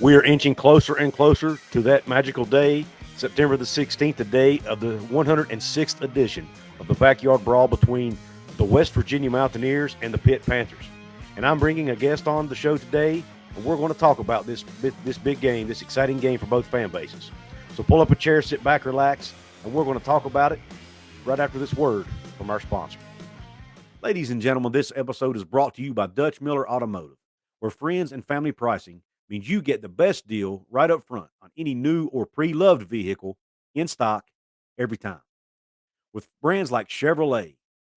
We are inching closer and closer to that magical day, September the 16th, the day of the 106th edition of the Backyard Brawl between the West Virginia Mountaineers and the Pitt Panthers. And I'm bringing a guest on the show today, and we're going to talk about this big game, this exciting game for both fan bases. So pull up a chair, sit back, relax, and we're going to talk about it right after this word from our sponsor. Ladies and gentlemen, this episode is brought to you by Dutch Miller Automotive, where friends and family pricing means you get the best deal right up front on any new or pre-loved vehicle in stock every time. With brands like Chevrolet,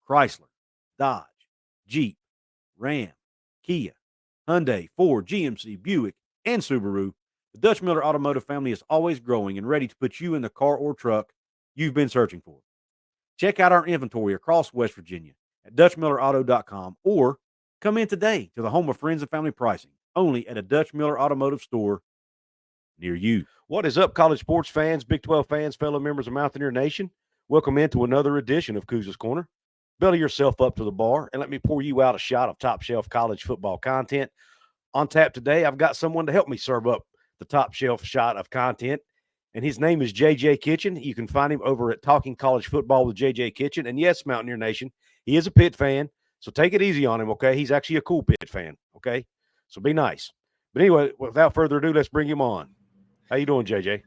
Chrysler, Dodge, Jeep, Ram, Kia, Hyundai, Ford, GMC, Buick, and Subaru, the Dutch Miller Automotive family is always growing and ready to put you in the car or truck you've been searching for. Check out our inventory across West Virginia at DutchMillerAuto.com or come in today to the home of friends and family pricing, only at a Dutch Miller Automotive store near you. What is up, college sports fans, Big 12 fans, fellow members of Mountaineer Nation? Welcome into another edition of Couz's Corner. Belly yourself up to the bar and let me pour you out a shot of top-shelf college football content. On tap today, I've got someone to help me serve up the top-shelf shot of content, and his name is J.J. Kitchen. You can find him over at Talking College Football with J.J. Kitchen. And yes, Mountaineer Nation, he is a Pitt fan, so take it easy on him, okay? He's actually a cool Pitt fan, okay? So be nice. But anyway, without further ado, let's bring him on. How you doing, JJ?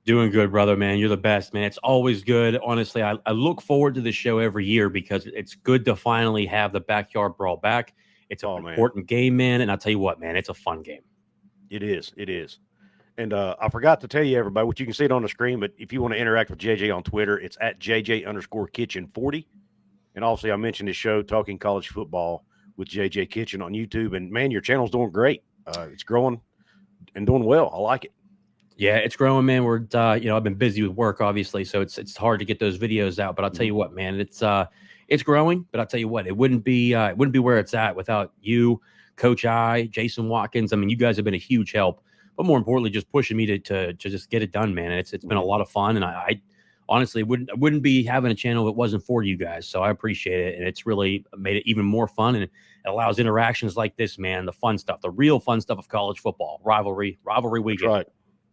Doing good, brother, man. You're the best, man. It's always good. Honestly, I look forward to this show every year because it's good to finally have the Backyard Brawl back. It's an important game, man. And I'll tell you what, man, it's a fun game. It is. It is. And I forgot to tell you, everybody, which you can see it on the screen, but if you want to interact with JJ on Twitter, it's at JJ_Kitchen40. And obviously, I mentioned this show, Talking College Football with JJ Kitchen on YouTube. And, man, your channel's doing great. It's growing and doing well. I like it. Yeah, it's growing, man. We're, I've been busy with work, obviously, so it's hard to get those videos out. But I'll tell you what, man, it's growing. But I'll tell you what, it wouldn't be where it's at without you, Coach I, Jason Watkins. I mean, you guys have been a huge help. But more importantly, just pushing me to just get it done, man. It's been a lot of fun, and I honestly wouldn't be having a channel if it wasn't for you guys. So I appreciate it, and it's really made it even more fun, and it allows interactions like this, man. The fun stuff, the real fun stuff of college football, rivalry weekend. That's right.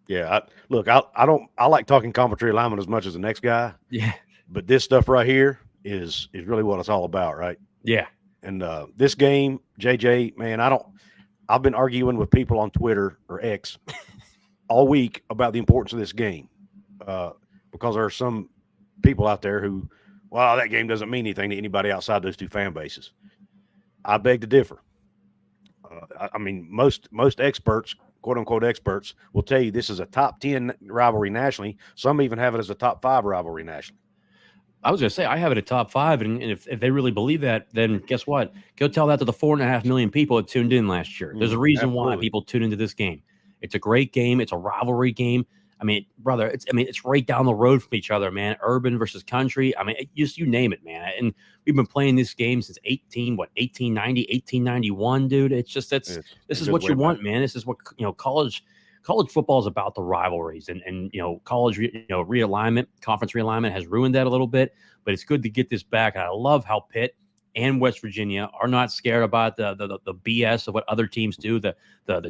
Yeah, I like talking conference realignment as much as the next guy. Yeah, but this stuff right here is really what it's all about, right? Yeah. And this game, JJ, man, I've been arguing with people on Twitter or X all week about the importance of this game because there are some people out there who, well, that game doesn't mean anything to anybody outside those two fan bases. I beg to differ. I mean, most experts, quote-unquote experts, will tell you this is a top 10 rivalry nationally. Some even have it as a top 5 rivalry nationally. I was going to say, I have it at top 5, and if they really believe that, then guess what? Go tell that to the 4.5 million people that tuned in last year. There's a reason why people tune into this game. It's a great game. It's a rivalry game. I mean, brother, it's right down the road from each other, man. Urban versus country. I mean, you name it, man. And we've been playing this game since 1890, 1891, dude. It's just this is what you want, man. This is what college football is about, the rivalries and college realignment, conference realignment has ruined that a little bit, but it's good to get this back. And I love how Pitt and West Virginia are not scared about the BS of what other teams do, the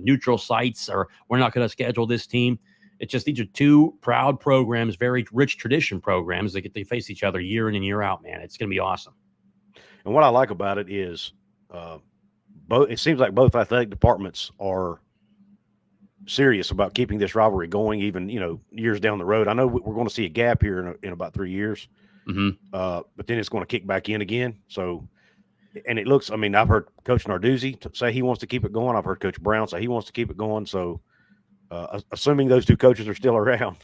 neutral sites, or we're not going to schedule this team. It's just these are two proud programs, very rich tradition programs that get to face each other year in and year out, man. It's going to be awesome. And what I like about it is it seems like both athletic departments are serious about keeping this rivalry going, even years down the road. I know we're going to see a gap here in about 3 years, but then it's going to kick back in again. So, and it looks, I mean, I've heard Coach Narduzzi say he wants to keep it going. I've heard Coach Brown say he wants to keep it going. So, assuming those two coaches are still around,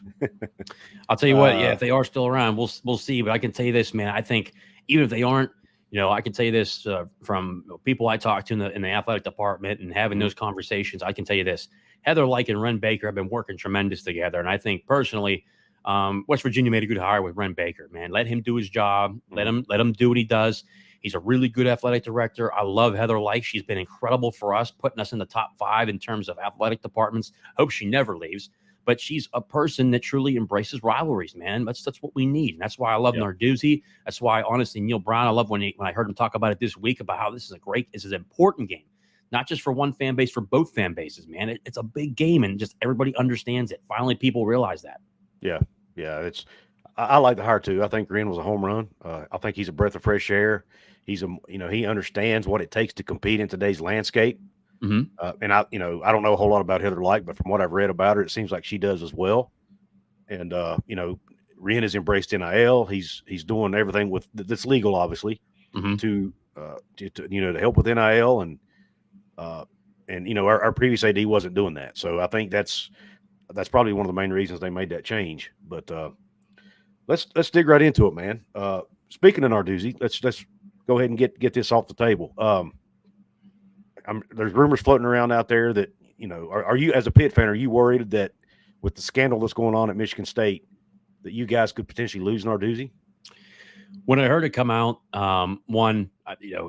I'll tell you what, yeah, if they are still around, we'll see. But I can tell you this, man. I think even if they aren't, I can tell you this from people I talk to in the athletic department and having those conversations. I can tell you this: Heather Lyke and Ren Baker have been working tremendous together, and I think personally, West Virginia made a good hire with Ren Baker. Man, let him do his job. Let him do what he does. He's a really good athletic director. I love Heather Lyke. She's been incredible for us, putting us in the top 5 in terms of athletic departments. Hope she never leaves. But she's a person that truly embraces rivalries, man. That's what we need. And that's why I love Narduzzi. That's why, honestly, Neal Brown, I love when I heard him talk about it this week, about how this is an important game. not just for one fan base, for both fan bases, man. It's a big game, and just everybody understands it. Finally, people realize that. Yeah. I like the hire too. I think Greene was a home run. I think he's a breath of fresh air. He understands what it takes to compete in today's landscape. Mm-hmm. And I don't know a whole lot about Heather Lyke, but from what I've read about her, it seems like she does as well. And Wren has embraced NIL. He's doing everything that's legal, obviously, mm-hmm. to help with NIL, and our previous AD wasn't doing that. So I think that's probably one of the main reasons they made that change. But let's dig right into it, man. Speaking of Narduzzi, let's go ahead and get this off the table. There's rumors floating around out there that, are you, as a Pitt fan, are you worried that with the scandal that's going on at Michigan State, that you guys could potentially lose Narduzzi? When I heard it come out,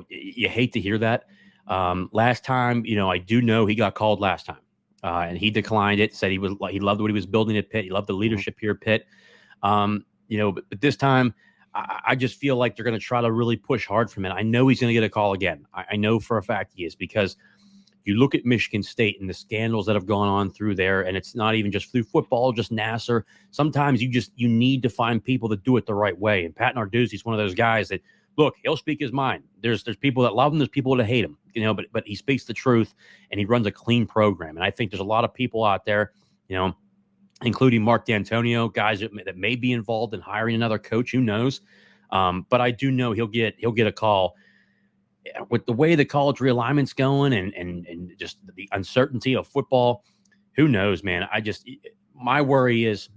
you hate to hear that. Last time, I do know he got called last time, and he declined it. Said he loved what he was building at Pitt. He loved the leadership here at Pitt. But this time, I just feel like they're going to try to really push hard for him. And I know he's going to get a call again. I know for a fact he is, because you look at Michigan State and the scandals that have gone on through there, and it's not even just through football, just Nassar. Sometimes you need to find people that do it the right way. And Pat Narduzzi is one of those guys that, look, he'll speak his mind. There's people that love him, there's people that hate him, but he speaks the truth, and he runs a clean program. And I think there's a lot of people out there, including Mark D'Antonio, guys that may be involved in hiring another coach. Who knows? But I do know he'll get a call. With the way the college realignment's going and just the uncertainty of football, who knows, man? My worry is,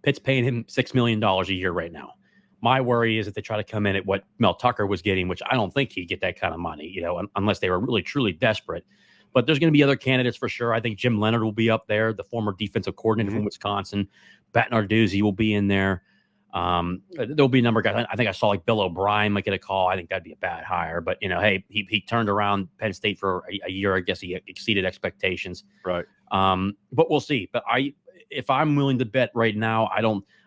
Pitt's paying him $6 million a year right now. My worry is that they try to come in at what Mel Tucker was getting, which I don't think he'd get that kind of money, unless they were really, truly desperate. But there's going to be other candidates for sure. I think Jim Leonard will be up there, the former defensive coordinator from Wisconsin. Pat Narduzzi will be in there. There'll be a number of guys. I think I saw like Bill O'Brien might get a call. I think that'd be a bad hire. But, hey, he turned around Penn State for a year. I guess he exceeded expectations. Right. But we'll see. But if I'm willing to bet right now,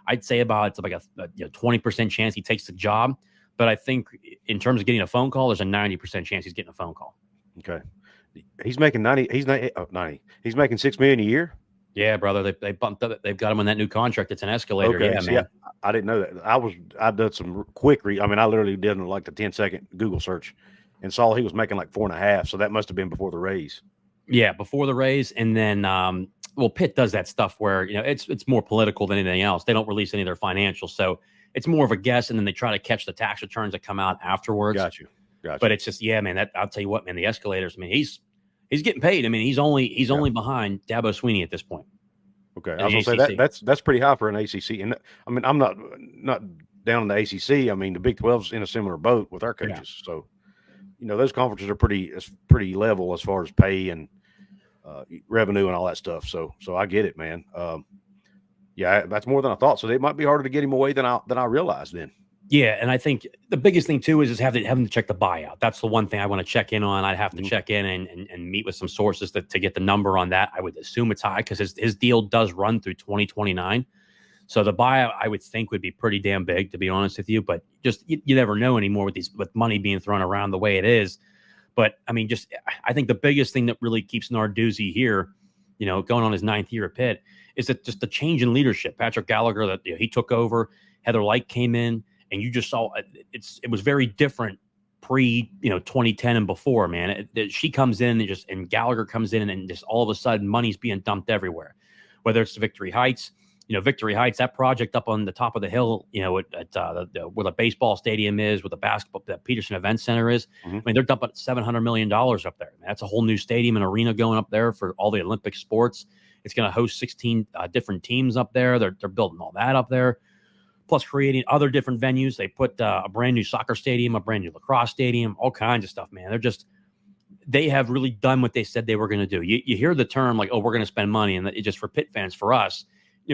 I'd say it's like a 20% chance he takes the job. But I think in terms of getting a phone call, there's a 90% chance he's getting a phone call. Okay. He's making 90. He's 90. He's making $6 million a year. Yeah, brother. They bumped up. They've got him on that new contract. It's an escalator. Okay. Yeah, See, man. I didn't know that. I did some quick I literally did like the 10-second Google search and saw he was making like 4.5. So that must have been before the raise. Yeah, before the raise. And then, Pitt does that stuff where, it's more political than anything else. They don't release any of their financials. So it's more of a guess. And then they try to catch the tax returns that come out afterwards. Got you. But it's just, yeah, man, I'll tell you what, man, the escalators, he's getting paid. He's only behind Dabo Sweeney at this point. Okay. I was going to say that's pretty high for an ACC. And I'm not down in the ACC. The Big 12's in a similar boat with our coaches. Yeah. So, those conferences are pretty level as far as pay and revenue and all that stuff. So I get it, man. Yeah, that's more than I thought. So it might be harder to get him away than I realized then. Yeah, and I think the biggest thing too is having to check the buyout. That's the one thing I want to check in on. I'd have to check in and meet with some sources to get the number on that. I would assume it's high because his deal does run through 2029. So the buyout I would think would be pretty damn big, to be honest with you. But just you never know anymore with money being thrown around the way it is. But I think the biggest thing that really keeps Narduzzi here, going on his 9th year at Pitt, is that just the change in leadership. Patrick Gallagher, that he took over, Heather Lyke came in. And you just saw it was very different pre 2010 and before, man. She comes in and Gallagher comes in and just all of a sudden money's being dumped everywhere. Whether it's Victory Heights, Victory Heights, that project up on the top of the hill, where the baseball stadium is, where the basketball, the Peterson Event Center is. They're dumping $700 million up there. That's a whole new stadium and arena going up there for all the Olympic sports. It's going to host 16 different teams up there. They're building all that up there. Plus creating other different venues. They put a brand new soccer stadium, a brand new lacrosse stadium, all kinds of stuff, man. They have really done what they said they were going to do. You hear the term like, oh, we're going to spend money. And it just for Pitt fans, for us,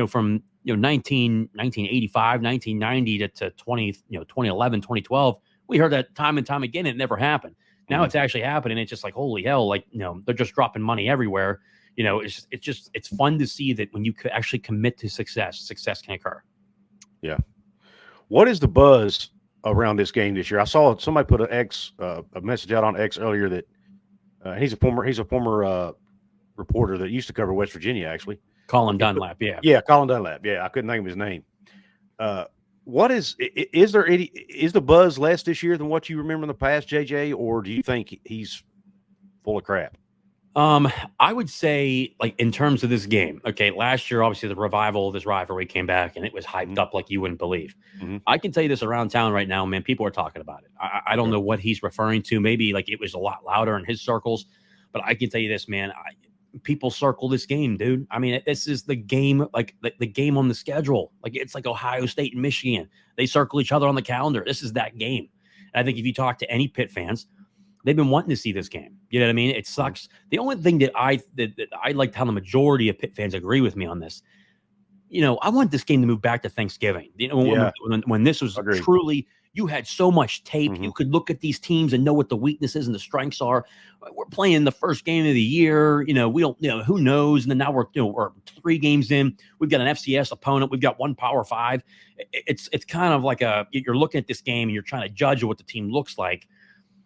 from 1985, 1990 to 2011, 2012, we heard that time and time again. It never happened. Now it's actually happening. It's just like, holy hell, they're just dropping money everywhere. It's fun to see that when you could actually commit to success can occur. Yeah. What is the buzz around this game this year? I saw somebody put a message out on X earlier that He's a former reporter that used to cover West Virginia, actually. Colin Dunlap, yeah. Yeah, Colin Dunlap. Yeah, I couldn't think of his name. What is the buzz less this year than what you remember in the past, JJ, or do you think he's full of crap? I would say, like, in terms of this game, okay, last year, obviously, the revival of this rivalry came back and it was hyped up like you wouldn't believe. I can tell you this around town right now, man, people are talking about it. I don't know what he's referring to. Maybe like it was a lot louder in his circles, but I can tell you this, man, people circle this game, dude. I mean, this is the game, like the game on the schedule. Like, it's like Ohio State and Michigan. They circle each other on the calendar. This is that game. And I think if you talk to any Pitt fans, they've been wanting to see this game. You know what I mean? It sucks. The only thing that I liked how the majority of Pitt fans agree with me on this. You know, I want this game to move back to Thanksgiving. You know, when this was truly, you had so much tape. You could look at these teams and know what the weaknesses and the strengths are. We're playing the first game of the year. You know, we don't, you know, who knows? And then now we're 3 games in. We've got an FCS opponent. We've got one Power 5. It's kind of like you're looking at this game and you're trying to judge what the team looks like.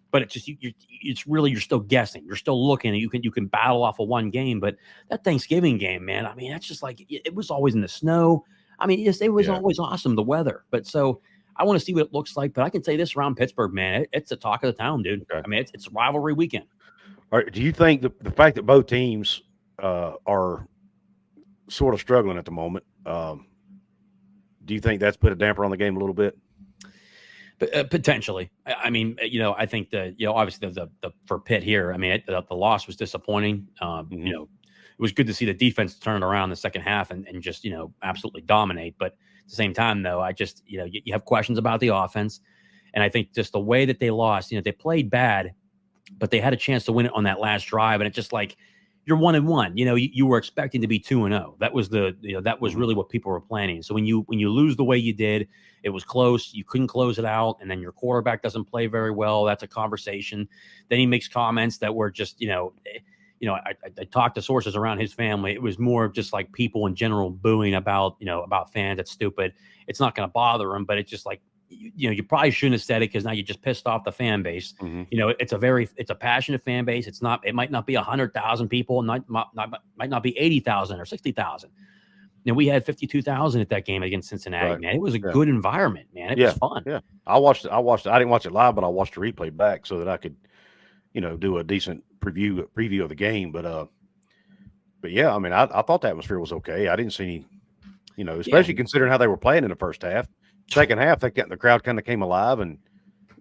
But it's just you're still guessing. You're still looking. You can battle off of one game, but that Thanksgiving game, man. I mean, that's just like it was always in the snow. I mean, it was always awesome, the weather. But so I want to see what it looks like. But I can say this around Pittsburgh, man, it's the talk of the town, dude. Okay. I mean, it's rivalry weekend. All right, do you think the fact that both teams are sort of struggling at the moment, do you think that's put a damper on the game a little bit? Potentially. I mean, you know, I think that, you know, obviously the for Pitt here, I mean, the loss was disappointing. You know, it was good to see the defense turn around the second half and just, you know, absolutely dominate. But at the same time, though, I just, you know, you have questions about the offense. And I think just the way that they lost, you know, they played bad, but they had a chance to win it on that last drive. And it's just like, you're 1-1. You know, you were expecting to be 2-0. That was that was really what people were planning. So when you lose the way you did, it was close. You couldn't close it out, and then your quarterback doesn't play very well. That's a conversation. Then he makes comments that were just, I talked to sources around his family. It was more of just like people in general booing about fans. That's stupid. It's not going to bother him, but it's just like, you probably shouldn't have said it because now you just pissed off the fan base. You know, it's a passionate fan base. It might not be 100,000 people, might not be 80,000 or 60,000. And we had 52,000 at that game against Cincinnati, man. It was a good environment, man. It was fun. Yeah. I watched it. I didn't watch it live, but I watched the replay back so that I could, do a decent preview of the game. But yeah, I mean, I thought the atmosphere was okay. I didn't see any, especially considering how they were playing in the first half. Second half, the crowd kind of came alive, and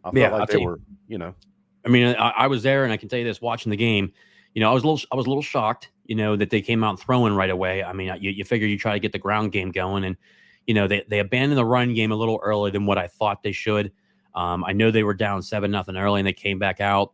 I felt like they were, I mean, I was there, and I can tell you this: watching the game, I was a little shocked, that they came out throwing right away. I mean, you figure you try to get the ground game going, and they abandoned the run game a little earlier than what I thought they should. I know they were down 7-0 early, and they came back out.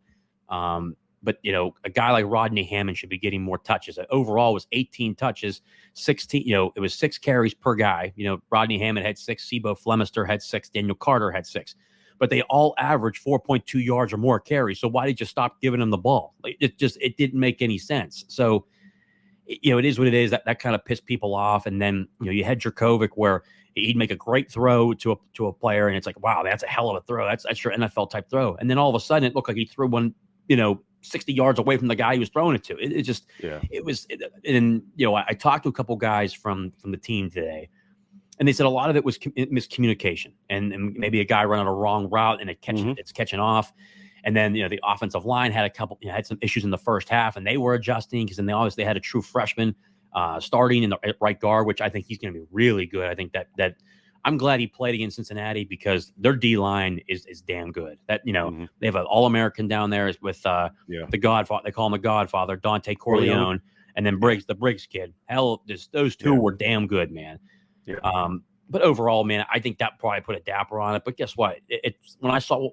But a guy like Rodney Hammond should be getting more touches. Overall, it was 18 touches, 16. It was 6 carries per guy. Rodney Hammond had 6, Sebo Flemister had 6, Daniel Carter had 6, but they all averaged 4.2 yards or more carries. So why did you stop giving them the ball? It didn't make any sense. So it is what it is. That kind of pissed people off. And then you had Jurkovec where he'd make a great throw to a player, and it's like, wow, that's a hell of a throw. That's your NFL type throw. And then all of a sudden, it looked like he threw one, 60 yards away from the guy he was throwing it to. I talked to a couple guys from the team today, and they said a lot of it was miscommunication and maybe a guy running a wrong route and it's catching off. And then, the offensive line had had some issues in the first half, and they were adjusting because then they obviously had a true freshman starting in the right guard, which I think he's going to be really good. I think that I'm glad he played against Cincinnati because their D line is damn good. That they have an All-American down there with the Godfather. They call him the Godfather, Dante Corleone, and then the Briggs kid. Hell, those two were damn good, man. Yeah. But overall, man, I think that probably put a dapper on it. But guess what? When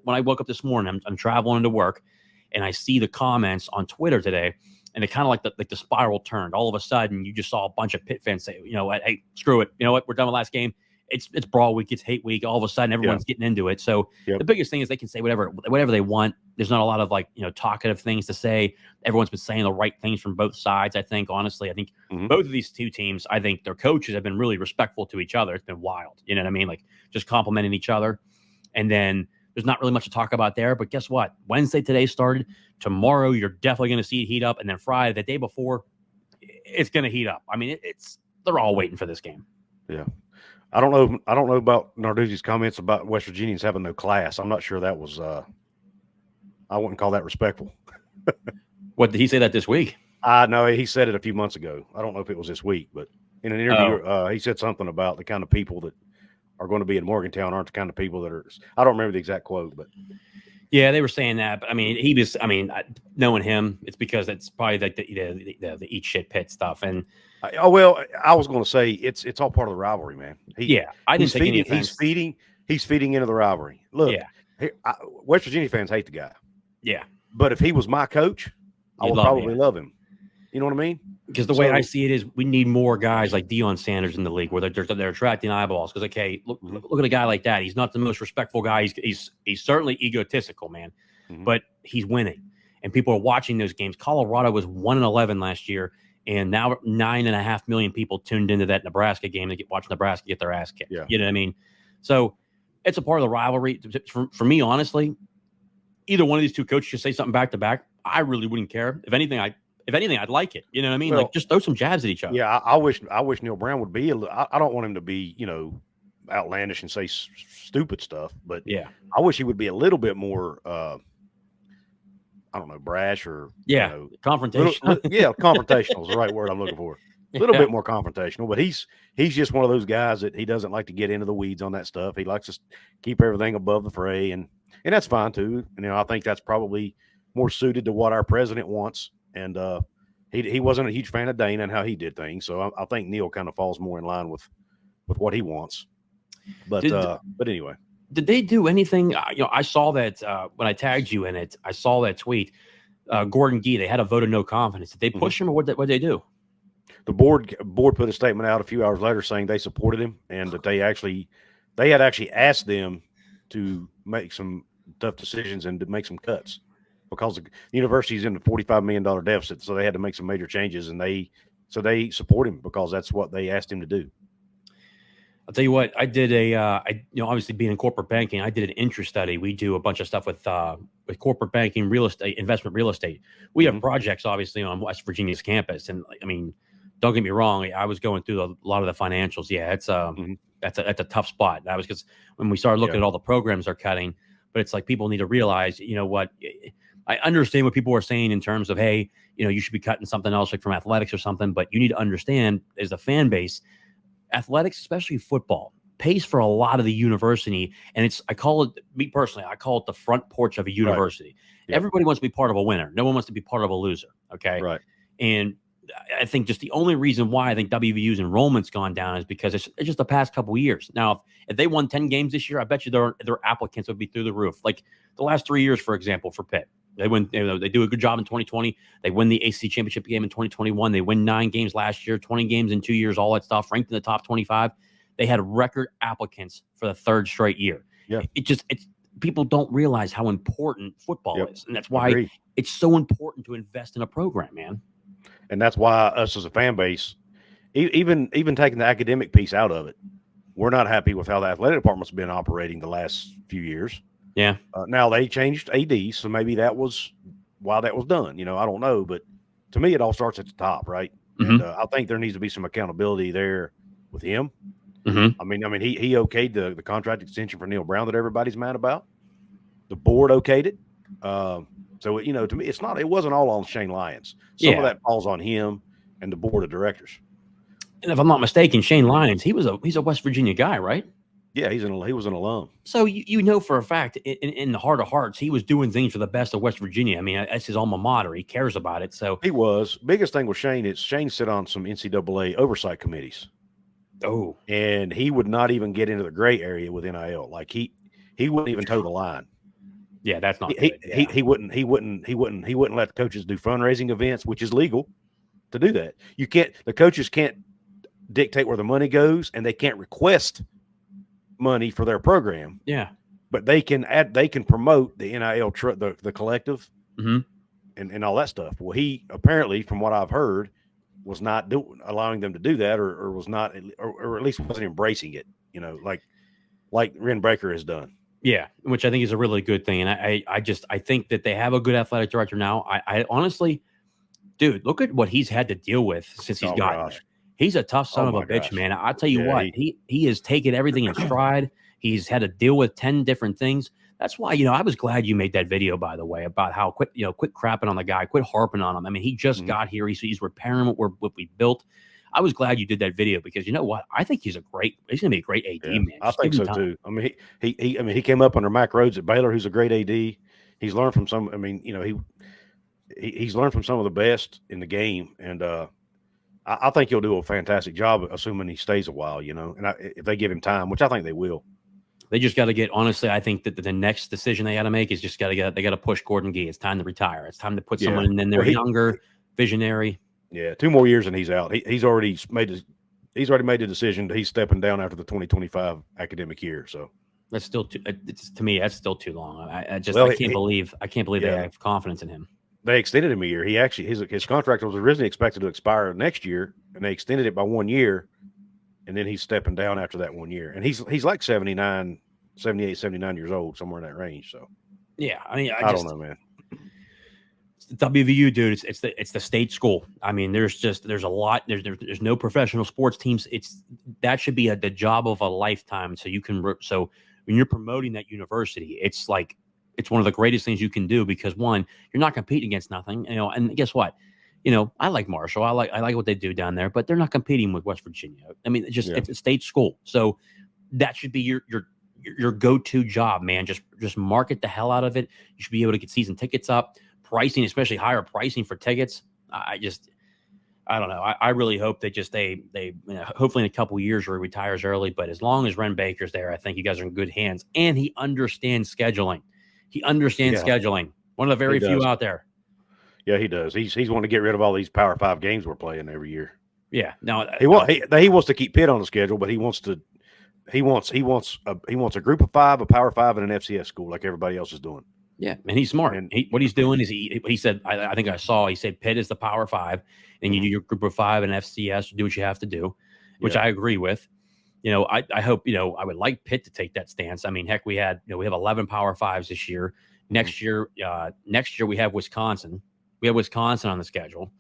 I woke up this morning, I'm traveling to work, and I see the comments on Twitter today, and it kind of like the spiral turned. All of a sudden, you just saw a bunch of Pitt fans say, hey, screw it. You know what? We're done with last game. It's Brawl week. It's hate week. All of a sudden, everyone's getting into it. So the biggest thing is they can say whatever they want. There's not a lot of talkative things to say. Everyone's been saying the right things from both sides. I think honestly, both of these two teams, I think their coaches have been really respectful to each other. It's been wild. You know what I mean? Like just complimenting each other. And then There's not really much to talk about there. But guess what? Wednesday today started. Tomorrow you're definitely going to see it heat up, and then Friday, the day before, it's going to heat up. I mean, they're all waiting for this game. Yeah. I don't know about Narduzzi's comments about West Virginians having no class. I'm not sure that was I wouldn't call that respectful. What did he say that this week? No, he said it a few months ago. I don't know if it was this week, but in an interview, he said something about the kind of people that are going to be in Morgantown aren't the kind of people that are. I don't remember the exact quote, but yeah, they were saying that. But I mean, knowing him, it's because it's probably like the eat shit pit stuff. And I was going to say it's all part of the rivalry, man. I didn't take any offense. He's feeding into the rivalry. Look, West Virginia fans hate the guy. Yeah, but if he was my coach, I would probably love him. You know what I mean? Because the way I see it is, we need more guys like Deion Sanders in the league, where they're attracting eyeballs. Because look at a guy like that. He's not the most respectful guy. He's certainly egotistical, man. Mm-hmm. But he's winning, and people are watching those games. Colorado was 1-11 last year, and now 9.5 million people tuned into that Nebraska game to watch Nebraska get their ass kicked. Yeah. You know what I mean? So it's a part of the rivalry. For me, honestly, either one of these two coaches should say something back to back. I really wouldn't care. If anything, I'd like it. You know what I mean? Well, just throw some jabs at each other. Yeah, I wish Neal Brown would be. I don't want him to be, outlandish and say stupid stuff. But yeah, I wish he would be a little bit more, brash or confrontational. Confrontational is the right word I'm looking for. A little bit more confrontational. But he's just one of those guys that he doesn't like to get into the weeds on that stuff. He likes to keep everything above the fray, and that's fine too. And I think that's probably more suited to what our president wants. And he wasn't a huge fan of Dana and how he did things, so I think Neal kind of falls more in line with what he wants. But anyway, did they do anything? I saw that when I tagged you in it. I saw that tweet. Gordon Gee, they had a vote of no confidence. Did they push him, or what did they do? The board put a statement out a few hours later saying they supported him and that they had actually asked them to make some tough decisions and to make some cuts, because the university's in a $45 million deficit, so they had to make some major changes, and they support him because that's what they asked him to do. I'll tell you what, I did obviously being in corporate banking, I did an interest study. We do a bunch of stuff with corporate banking, real estate, investment real estate. We have projects obviously on West Virginia's campus, and I mean, don't get me wrong, I was going through a lot of the financials. Yeah, it's that's a tough spot. That was because when we started looking at all the programs they're cutting, but it's like people need to realize, what. I understand what people are saying in terms of, hey, you should be cutting something else like from athletics or something, but you need to understand as a fan base, athletics, especially football, pays for a lot of the university. And I call it the front porch of a university. Right. Yeah. Everybody wants to be part of a winner. No one wants to be part of a loser. Okay. Right. And I think just the only reason why I think WVU's enrollment's gone down is because it's just the past couple of years. Now, if they won 10 games this year, I bet you their applicants would be through the roof. Like the last 3 years, for example, for Pitt. They win. They do a good job in 2020. They win the ACC championship game in 2021. They win 9 games last year, 20 games in 2 years, all that stuff, ranked in the top 25. They had record applicants for the third straight year. Yeah. It's people don't realize how important football is. And that's why it's so important to invest in a program, man. And that's why us as a fan base, even taking the academic piece out of it, we're not happy with how the athletic department's been operating the last few years. Yeah. Now they changed AD, so maybe that was why that was done. I don't know, but to me, it all starts at the top, right? And I think there needs to be some accountability there with him. I mean, he okayed the contract extension for Neal Brown that everybody's mad about. The board okayed it. So to me, it wasn't all on Shane Lyons. Some of that falls on him and the board of directors. And if I'm not mistaken, Shane Lyons, he's a West Virginia guy, right? Yeah, he was an alum. So for a fact, in the heart of hearts, he was doing things for the best of West Virginia. I mean, that's his alma mater. He cares about it. So he was. Biggest thing with Shane is Shane sit on some NCAA oversight committees. Oh, and he would not even get into the gray area with NIL. Like he wouldn't even toe the line. Yeah, that's not. He wouldn't let the coaches do fundraising events, which is legal to do that. The coaches can't dictate where the money goes, and they can't request money for their program. Yeah, but they can promote the NIL the collective and all that stuff. Well, he apparently, from what I've heard, was not allowing them to do that, or was not, or at least wasn't embracing it. Like Ren Baker has done. Yeah, which I think is a really good thing. And I think that they have a good athletic director now. I honestly, dude, look at what he's had to deal with since he's gotten there. He's a tough son of a bitch, man. I'll tell you what, he has taken everything in stride. He's had to deal with 10 different things. That's why, I was glad you made that video, by the way, about how quit crapping on the guy, quit harping on him. I mean, he just got here. He's repairing what we built. I was glad you did that video because you know what? I think he's going to be a great AD, man. I think so too. I mean, he came up under Mike Rhodes at Baylor, who's a great AD. He's learned from some. I mean, he's learned from some of the best in the game, and I think he'll do a fantastic job, assuming he stays a while. And if they give him time, which I think they will. They just got to get. Honestly, I think that the next decision they got to make is just they got to push Gordon Gee. It's time to retire. It's time to put someone in there younger, visionary. Yeah, 2 more years and he's out. He's already made the decision that he's stepping down after the 2025 academic year. So that's still to me that's still too long. I can't believe they have confidence in him. They extended him a year. He actually his contract was originally expected to expire next year, and they extended it by 1 year, and then he's stepping down after that 1 year. And he's like 78, 79 years old, somewhere in that range. So yeah, I mean, I don't know, man. The WVU, dude, it's the state school. I mean, there's a lot. There's no professional sports teams. That should be the job of a lifetime. So when you're promoting that university, it's one of the greatest things you can do because one, you're not competing against nothing. And guess what? I like Marshall. I like what they do down there, but they're not competing with West Virginia. I mean, it's a state school, so that should be your go-to job, man. Just market the hell out of it. You should be able to get season tickets up. Pricing, especially higher pricing for tickets. I don't know. I really hope they hopefully in a couple of years where he retires early. But as long as Ren Baker's there, I think you guys are in good hands. And he understands scheduling. Scheduling. One of the very few out there. Yeah, he does. He's wanting to get rid of all these Power 5 games we're playing every year. Yeah. Now he wants to keep Pitt on the schedule, but he wants a group of 5, a Power 5, and an FCS school like everybody else is doing. Yeah, and he's smart. And what he's doing is he said, I think I saw, he said Pitt is the Power 5, and you do your group of 5 and FCS, do what you have to do, which I agree with. I hope, I would like Pitt to take that stance. I mean, heck, we have 11 Power 5s this year. Next year we have Wisconsin. We have Wisconsin on the schedule,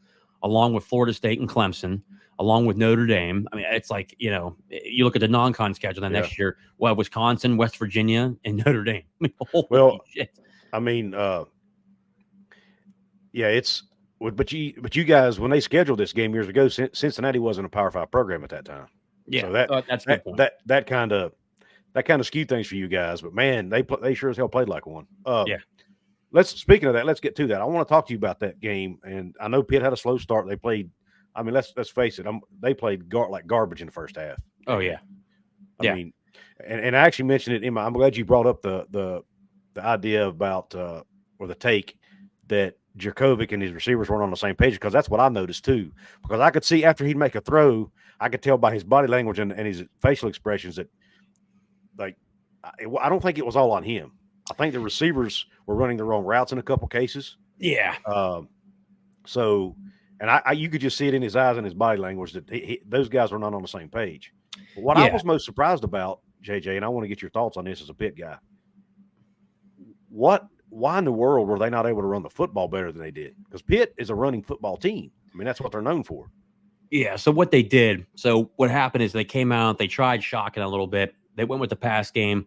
along with Florida State and Clemson, along with Notre Dame. I mean, it's like, you look at the non-con schedule, then next year we'll have Wisconsin, West Virginia, and Notre Dame. I mean, holy shit. I mean, but you guys, when they scheduled this game years ago, Cincinnati wasn't a Power 5 program at that time. Yeah, so that's a good point. That kind of skewed things for you guys. But man, they sure as hell played like one. Speaking of that, let's get to that. I want to talk to you about that game. And I know Pitt had a slow start. They played. I mean, let's face it. They played like garbage in the first half. Oh yeah, I mean, and I actually mentioned it I'm glad you brought up the idea about or the take that Jurkovec and his receivers weren't on the same page, because that's what I noticed too. Because I could see after he'd make a throw, I could tell by his body language and his facial expressions that, like, I don't think it was all on him. I think the receivers were running the wrong routes in a couple cases. Yeah. So, and you could just see it in his eyes and his body language that those guys were not on the same page. But what I was most surprised about, JJ, and I want to get your thoughts on this as a Pitt guy. Why in the world were they not able to run the football better than they did? Because Pitt is a running football team. I mean, that's what they're known for. Yeah. So what they did, what happened is they came out, they tried shocking a little bit. They went with the pass game.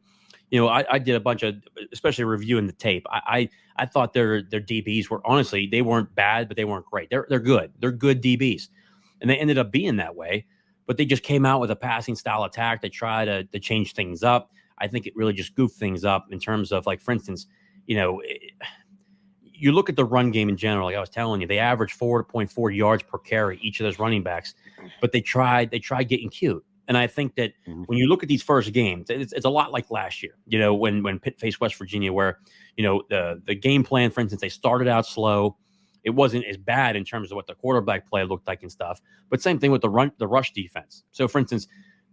I did a bunch of, especially reviewing the tape. I thought their DBs were, honestly, they weren't bad, but they weren't great. They're good. They're good DBs. And they ended up being that way. But they just came out with a passing style attack. They tried to change things up. I think it really just goofed things up in terms of, like, for instance, you look at the run game in general. Like I was telling you, they average 4.4 yards per carry, each of those running backs. But they tried getting cute. And I think that when you look at these first games, it's a lot like last year, when Pitt faced West Virginia, where, the game plan, for instance, they started out slow. It wasn't as bad in terms of what the quarterback play looked like and stuff. But same thing with the rush defense. So, for instance,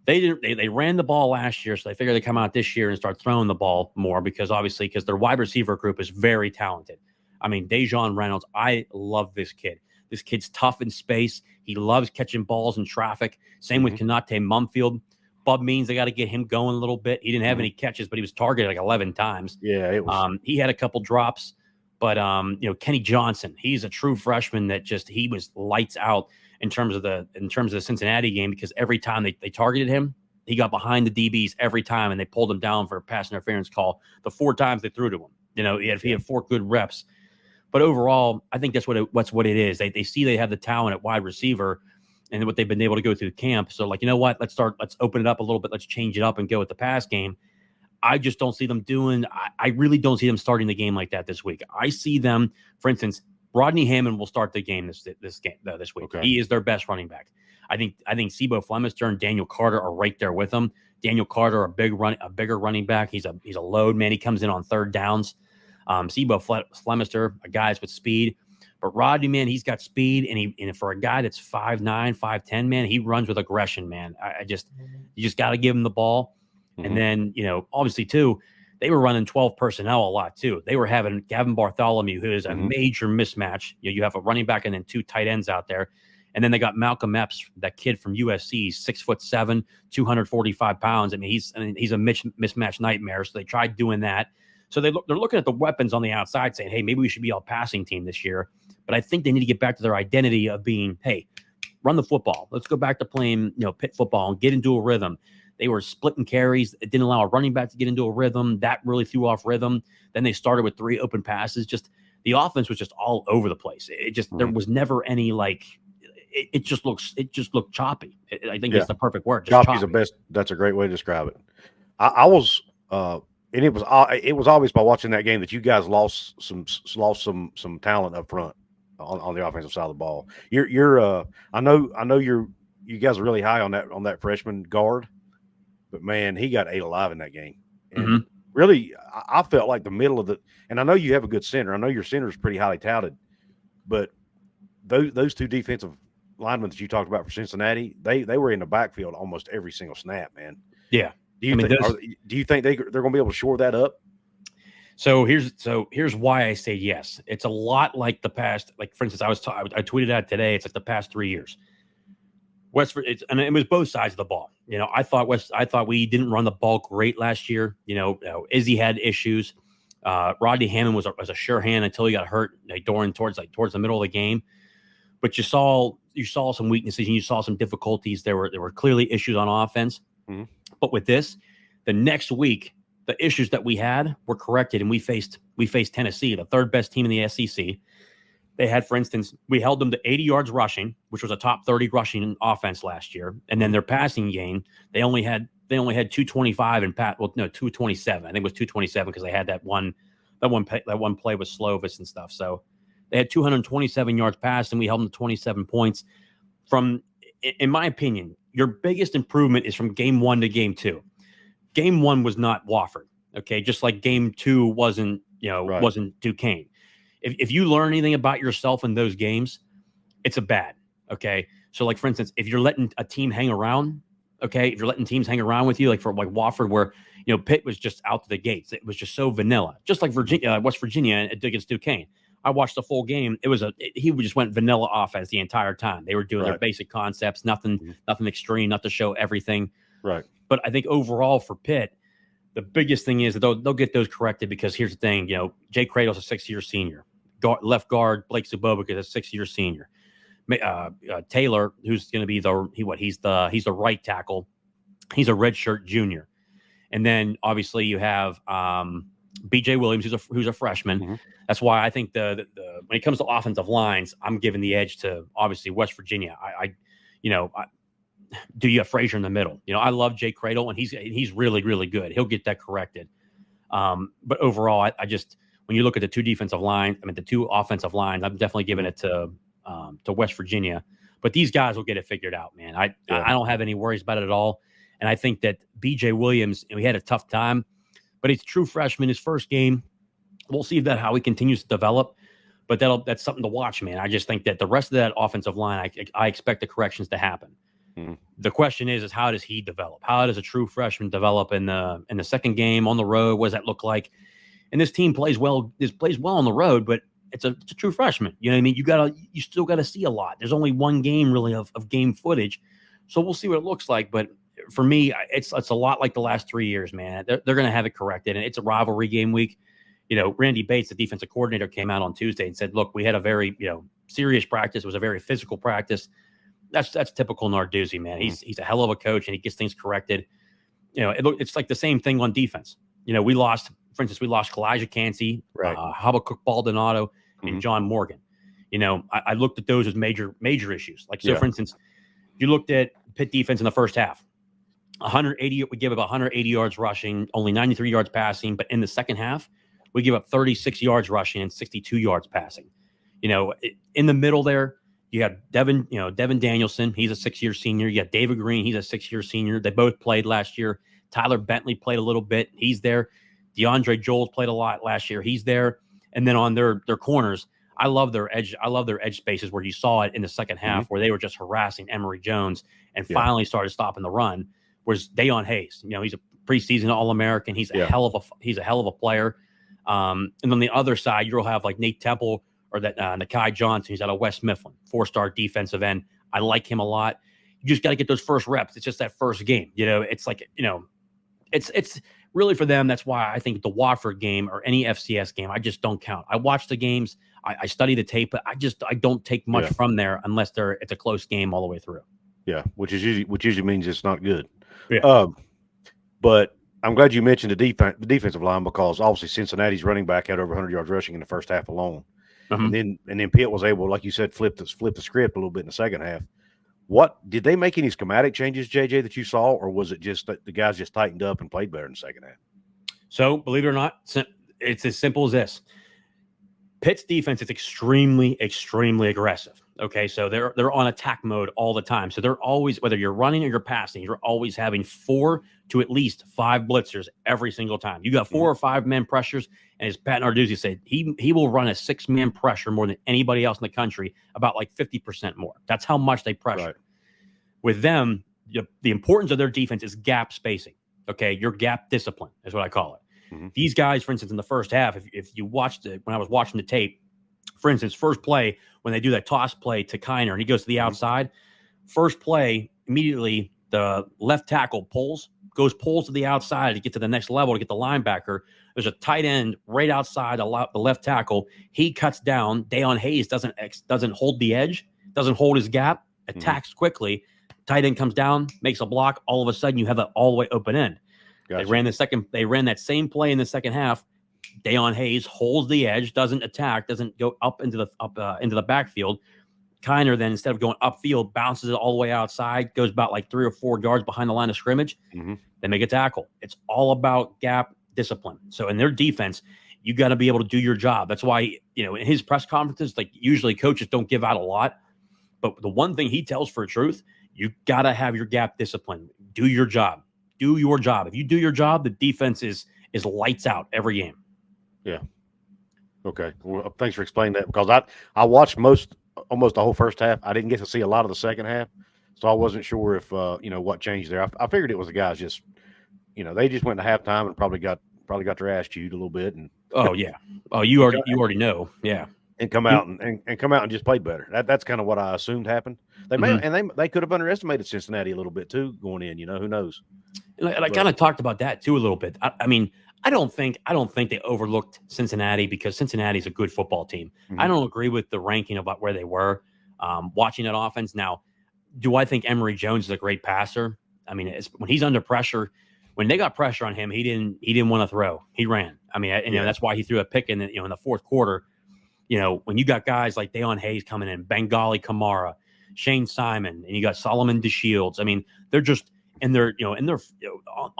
they ran the ball last year, so they figured they come out this year and start throwing the ball more because their wide receiver group is very talented. I mean, Dejon Reynolds, I love this kid. This kid's tough in space. He loves catching balls in traffic. Same with Kanate Mumfield. Bub Means, they got to get him going a little bit. He didn't have any catches, but he was targeted like 11 times. Yeah, it was. He had a couple drops, but Kenny Johnson, he's a true freshman that he was lights out in terms of the Cincinnati game, because every time they targeted him, he got behind the DBs every time, and they pulled him down for a pass interference call the 4 times they threw to him. He had 4 good reps. But overall, I think that's what it is. They see they have the talent at wide receiver, and what they've been able to go through camp. So, like, you know what? Let's open it up a little bit. Let's change it up and go with the pass game. I just don't see them doing. I really don't see them starting the game like that this week. I see them, for instance, Rodney Hammond will start the game this week. Okay. He is their best running back. I think Sebo Flemister and Daniel Carter are right there with him. Daniel Carter, a bigger running back. He's a load man. He comes in on third downs. Sebo Flemister, a guy with speed. But Rodney, man, he's got speed, and for a guy that's 5'9", 5'10", man, he runs with aggression, man. You just got to give him the ball. Mm-hmm. And then, obviously, too, they were running 12 personnel a lot, too. They were having Gavin Bartholomew, who is a major mismatch. You have a running back and then 2 tight ends out there. And then they got Malcolm Epps, that kid from USC, 6'7", 245 pounds. I mean, he's a mismatch nightmare. So they tried doing that. So they're looking at the weapons on the outside, saying, hey, maybe we should be a passing team this year. But I think they need to get back to their identity of being, hey, run the football. Let's go back to playing, Pitt football and get into a rhythm. They were splitting carries. It didn't allow a running back to get into a rhythm. That really threw off rhythm. Then they started with 3 open passes. Just the offense was just all over the place. There was never any it just looked choppy. I think that's the perfect word. Choppy's the best. That's a great way to describe it. I was and it was obvious by watching that game that you guys lost some talent up front on the offensive side of the ball. I know you guys are really high on that freshman guard, but man, he got ate alive in that game. And really, I felt like the middle of and I know you have a good center. I know your center is pretty highly touted, but those 2 defensive linemen that you talked about for Cincinnati, they were in the backfield almost every single snap, man. Yeah. Do you think they're going to be able to shore that up? So here's why I say yes. It's a lot like the past. Like, for instance, I tweeted out today. It's like the past 3 years. And it was both sides of the ball. I thought we didn't run the ball great last year. Izzy had issues. Rodney Hammond was a sure hand until he got hurt towards the middle of the game. But you saw some weaknesses and you saw some difficulties. There were clearly issues on offense. Mm-hmm. But with this, the next week, the issues that we had were corrected, and we faced Tennessee, the 3rd best team in the SEC. They had, for instance, we held them to 80 yards rushing, which was a top 30 rushing offense last year. And then their passing game, they only had 225 and 227. I think it was 227 because they had that one play with Slovis and stuff. So they had 227 yards passed, and we held them to 27 points. In my opinion, your biggest improvement is from game 1 to game 2. Game 1 was not Wofford, okay? Just like game 2 wasn't Duquesne. If you learn anything about yourself in those games, it's a bad, okay? So, like, for instance, if you're letting a team hang around, okay, if you're letting teams hang around with you, like Wofford, where, Pitt was just out to the gates. It was just so vanilla, just like West Virginia against Duquesne. I watched the full game. He just went vanilla offense the entire time. They were doing their basic concepts, nothing extreme, not to show everything. Right. But I think overall for Pitt, the biggest thing is that they'll get those corrected, because here's the thing, Jay Cradle's a 6-year senior. Left guard Blake Zubovic is a 6-year senior. Taylor, who's going to be he's the right tackle. He's a redshirt junior. And then obviously you have B.J. Williams, who's a freshman. Mm-hmm. That's why I think the when it comes to offensive lines, I'm giving the edge to obviously West Virginia. Do you have Frazier in the middle? I love Jay Cradle, and he's really, really good. He'll get that corrected. But overall, I just, when you look at the 2 defensive lines, the 2 offensive lines, I'm definitely giving it to West Virginia. But these guys will get it figured out, man. I don't have any worries about it at all. And I think that B.J. Williams, he had a tough time, but he's a true freshman. His first game, we'll see how he continues to develop. But that's something to watch, man. I just think that the rest of that offensive line, I expect the corrections to happen. Mm-hmm. The question is how does he develop? How does a true freshman develop in the second game on the road? What does that look like? And this team plays well. This plays well on the road, but it's a true freshman. You know what I mean? You still got to see a lot. There's only one game really of game footage, so we'll see what it looks like. But for me, it's a lot like the last 3 years, man. They're going to have it corrected, and it's a rivalry game week. Randy Bates, the defensive coordinator, came out on Tuesday and said, look, we had a very, serious practice. It was a very physical practice. That's typical Narduzzi, man. He's a hell of a coach, and he gets things corrected. It's like the same thing on defense. We lost Kalijah Cansey, right. Habakkuk Baldonado, and John Morgan. I looked at those as major issues. For instance, you looked at Pitt defense in the first half. 180, we give up 180 yards rushing, only 93 yards passing. But in the second half, we give up 36 yards rushing and 62 yards passing. In the middle there, you have Devin Danielson. He's a 6-year senior. You got David Greene. He's a 6-year senior. They both played last year. Tyler Bentley played a little bit. He's there. DeAndre Jones played a lot last year. He's there. And then on their corners, I love their edge spaces where you saw it in the second half where they were just harassing Emory Jones and finally started stopping the run. Was Dayon Hayes? He's a preseason All-American. He's a hell of a player. And on the other side, you'll have like Nate Temple or that Nakai Johnson, who's out of West Mifflin, 4-star defensive end. I like him a lot. You just got to get those first reps. It's just that first game. It's like it's really for them. That's why I think the Watford game or any FCS game, I just don't count. I watch the games. I study the tape, but I don't take much from there unless it's a close game all the way through. Yeah, which usually means it's not good. Yeah. But I'm glad you mentioned the defensive line, because obviously Cincinnati's running back had over 100 yards rushing in the first half alone, and then Pitt was able, like you said, flip the script a little bit in the second half. What did they make any schematic changes, JJ, that you saw, or was it just that the guys just tightened up and played better in the second half? So, believe it or not, it's as simple as this. Pitt's defense is extremely, extremely aggressive. Okay, so they're on attack mode all the time. So they're always, whether you're running or you're passing, you're always having 4 to at least 5 blitzers every single time. You got 4 or 5 man pressures, and as Pat Narduzzi said, he will run a 6-man pressure more than anybody else in the country, about like 50% more. That's how much they pressure. Right. With them, the importance of their defense is gap spacing. Okay, your gap discipline is what I call it. These guys, for instance, in the first half, if you watched it, when I was watching the tape, for instance, first play, when they do that toss play to Kiner and he goes to the outside, first play, immediately the left tackle pulls to the outside to get to the next level to get the linebacker. There's a tight end right outside the left tackle. He cuts down. Dayon Hayes doesn't hold the edge, doesn't hold his gap, attacks quickly. Tight end comes down, makes a block. All of a sudden, you have that all the way open end. Gotcha. They ran that same play in the second half. Dayon Hayes holds the edge, doesn't attack, doesn't go up into the backfield. Kiner then, instead of going upfield, bounces it all the way outside, goes about like 3 or 4 yards behind the line of scrimmage. They make a tackle. It's all about gap discipline. So in their defense, you got to be able to do your job. That's why, in his press conferences, like usually coaches don't give out a lot, but the one thing he tells for truth, you got to have your gap discipline. Do your job. Do your job. If you do your job, the defense is lights out every game. Yeah. Okay. Well, thanks for explaining that, because I watched almost the whole first half. I didn't get to see a lot of the second half, so I wasn't sure if what changed there. I figured it was the guys just they just went to halftime and probably got their ass chewed a little bit, and you already know, and come out and just played better. That's kind of what I assumed happened. They may and they could have underestimated Cincinnati a little bit too going in. Who knows? And I kind of talked about that too a little bit. I mean, I don't think they overlooked Cincinnati, because Cincinnati's a good football team. I don't agree with the ranking about where they were watching that offense. Now, do I think Emory Jones is a great passer? I mean, when he's under pressure, when they got pressure on him, he didn't want to throw. He ran. I mean, that's why he threw a pick in the fourth quarter. When you got guys like Dayon Hayes coming in, Bengali Kamara, Shane Simon, and you got Solomon DeShields. I mean, they're just on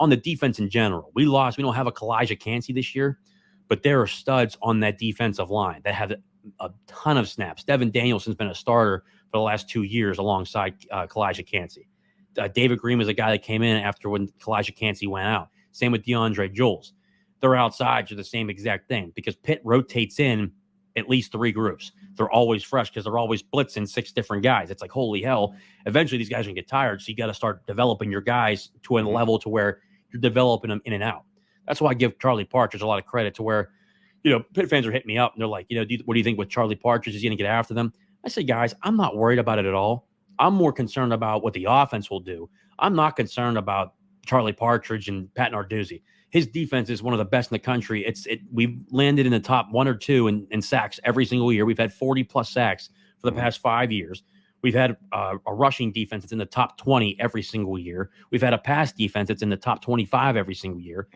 the defense in general. We don't have a Kalijah Cansey this year, but there are studs on that defensive line that have a ton of snaps. Devin Danielson's been a starter for the last 2 years alongside Kalijah Cansey. David Greene was a guy that came in after when Kalijah Cansey went out. Same with DeAndre Jones. Their outsides are the same exact thing, because Pitt rotates in at least 3 groups. They're always fresh because they're always blitzing 6 different guys. It's like, holy hell. Eventually, these guys are going to get tired, so you got to start developing your guys to a level to where you're developing them in and out. That's why I give Charlie Partridge a lot of credit, to where, Pitt fans are hitting me up, and they're like, what do you think with Charlie Partridge? Is he going to get after them? I say, guys, I'm not worried about it at all. I'm more concerned about what the offense will do. I'm not concerned about Charlie Partridge and Pat Narduzzi. His defense is one of the best in the country. We've landed in the top 1 or 2 in sacks every single year. We've had 40+ sacks for the past 5 years. We've had a rushing defense that's in the top 20 every single year. We've had a pass defense that's in the top 25 every single year.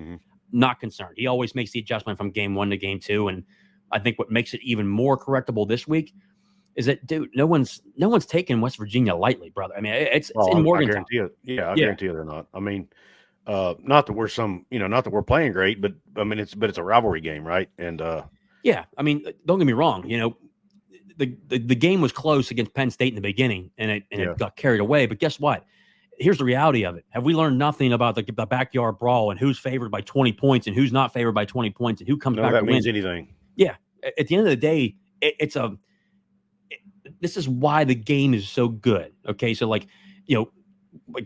Not concerned. He always makes the adjustment from game 1 to game 2. And I think what makes it even more correctable this week is that, dude, no one's taking West Virginia lightly, brother. I mean, it's in Morgantown. I guarantee you they're not. I mean, not that we're playing great, but I mean, it's a rivalry game, right? And yeah, I mean, don't get me wrong. The game was close against Penn State in the beginning, and it got carried away. But guess what? Here's the reality of it. Have we learned nothing about the backyard brawl and who's favored by 20 points and who's not favored by 20 points and who comes back to win? That means anything. Yeah. At the end of the day, this is why the game is so good. Okay. So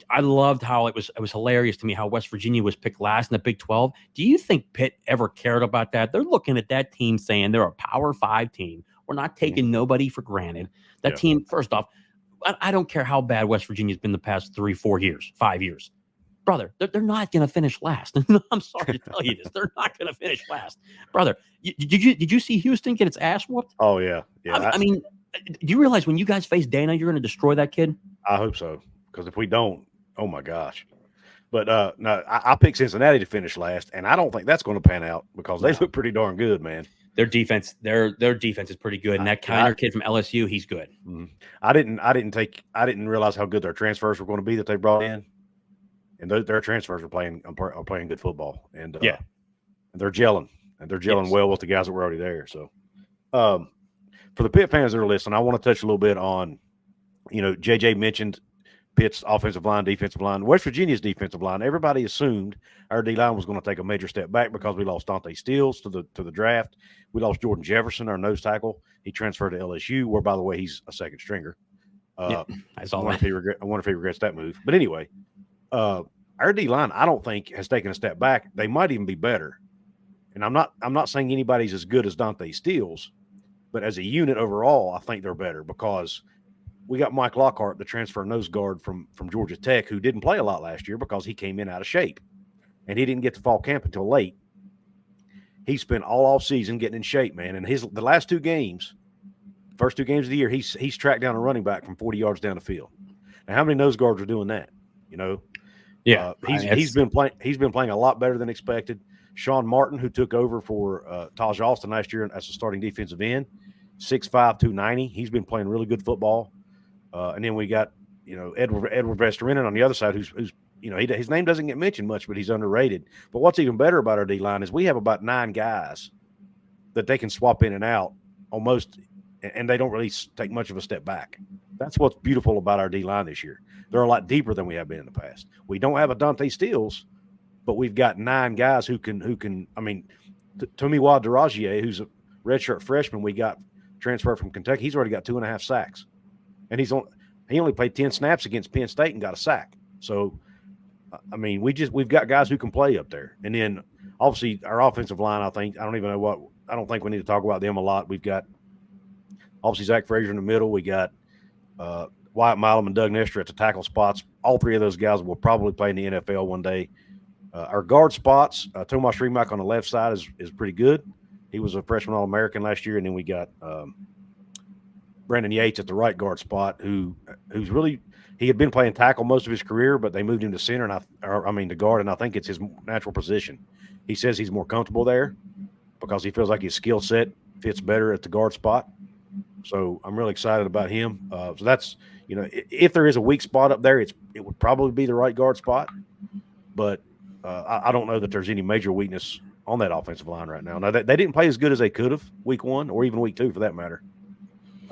I loved how it was hilarious to me how West Virginia was picked last in the Big 12. Do you think Pitt ever cared about that? They're looking at that team saying they're a Power 5 team. We're not taking nobody for granted. That team, first off, I don't care how bad West Virginia's been the past 3, 4 years, 5 years. Brother, they're not going to finish last. I'm sorry to tell you this. They're not going to finish last. Brother, did you see Houston get its ass whooped? Oh, yeah. I mean, do you realize when you guys face Dana, you're going to destroy that kid? I hope so, because if we don't, oh, my gosh. But no, I picked Cincinnati to finish last, and I don't think that's going to pan out because they look pretty darn good, man. Their defense is pretty good, and that Kiner kid from LSU, he's good. I didn't realize how good their transfers were going to be that they brought in, and their transfers are playing good football, and and they're gelling well with the guys that were already there. So, for the Pitt fans that are listening, I want to touch a little bit on, JJ mentioned Pitt's offensive line, defensive line, West Virginia's defensive line. Everybody assumed our D-line was going to take a major step back because we lost Dante Steele to the draft. We lost Jordan Jefferson, our nose tackle. He transferred to LSU, where, by the way, he's a second stringer. I wonder if he regrets that move. But anyway, our D-line, I don't think, has taken a step back. They might even be better. And I'm not saying anybody's as good as Dante Steele's, but as a unit overall, I think they're better because we got Mike Lockhart, the transfer nose guard from Georgia Tech, who didn't play a lot last year because he came in out of shape. And he didn't get to fall camp until late. He spent all off season getting in shape, man. And the last 2 games, first 2 games of the year, he's tracked down a running back from 40 yards down the field. Now, how many nose guards are doing that? Yeah, he's been playing a lot better than expected. Sean Martin, who took over for Taj Austin last year as a starting defensive end, 6'5", 290. He's been playing really good football. And then we got Edward Vesterinen on the other side, who's his name doesn't get mentioned much, but he's underrated. But what's even better about our D-line is we have about 9 guys that they can swap in and out almost, and they don't really take much of a step back. That's what's beautiful about our D-line this year. They're a lot deeper than we have been in the past. We don't have a Dante Steele's, but we've got 9 guys who can. I mean, Tomiwa Duragier, who's a redshirt freshman, we got transferred from Kentucky. He's already got 2.5 sacks, and he only played 10 snaps against Penn State and got a sack. So, I mean, we've got guys who can play up there. And then obviously our offensive line, I don't think we need to talk about them a lot. We've got obviously Zach Frazier in the middle. We got Wyatt Milam and Doug Nestor at the tackle spots. All 3 of those guys will probably play in the NFL one day. Our guard spots, Tomas Remak on the left side is pretty good. He was a freshman All-American last year. And then we got Brandon Yates at the right guard spot, who's really – he had been playing tackle most of his career, but they moved him to center, to guard, and I think it's his natural position. He says he's more comfortable there because he feels like his skill set fits better at the guard spot. So I'm really excited about him. So that's, if there is a weak spot up there, it would probably be the right guard spot. But I don't know that there's any major weakness on that offensive line right now. Now, they didn't play as good as they could have week 1 or even week 2 for that matter.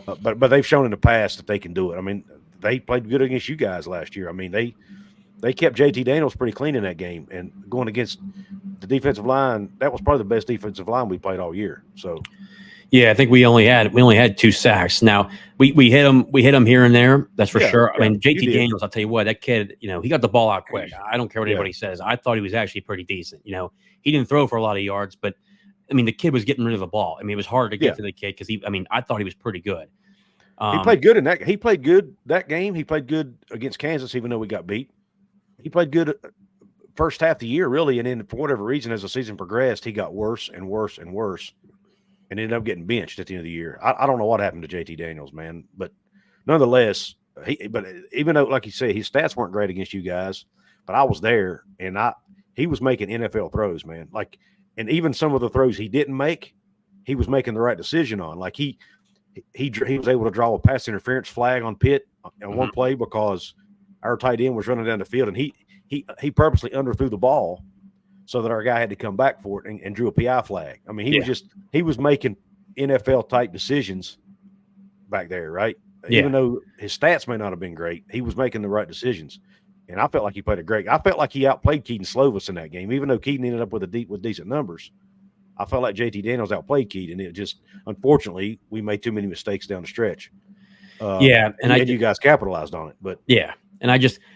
But they've shown in the past that they can do it. I mean, they played good against you guys last year. I mean, they kept JT Daniels pretty clean in that game, and going against the defensive line, that was probably the best defensive line we played all year. So, yeah, I think we only had 2 sacks. Now we hit him here and there. That's for sure. I mean, JT Daniels, I'll tell you what, that kid, he got the ball out quick. I don't care what anybody says. I thought he was actually pretty decent. He didn't throw for a lot of yards, but I mean, the kid was getting rid of the ball. I mean, it was hard to get to the kid because I thought he was pretty good. He played good in that. He played good that game. He played good against Kansas, even though we got beat. He played good first half of the year, really, and then for whatever reason, as the season progressed, he got worse and worse and worse, and ended up getting benched at the end of the year. I don't know what happened to JT Daniels, man, but nonetheless, but even though, like you say, his stats weren't great against you guys, but I was there, and he was making NFL throws, man. Like, and even some of the throws he didn't make, he was making the right decision on. Like he was able to draw a pass interference flag on Pitt on one play because our tight end was running down the field, and he purposely underthrew the ball so that our guy had to come back for it and drew a PI flag. I mean, he was making NFL type decisions back there, right? Yeah. Even though his stats may not have been great, he was making the right decisions. And I felt like he played I felt like he outplayed Keaton Slovis in that game, even though Keaton ended up with decent numbers. I felt like JT Daniels outplayed Keaton. It just, unfortunately, we made too many mistakes down the stretch. And you guys capitalized on it. But yeah, and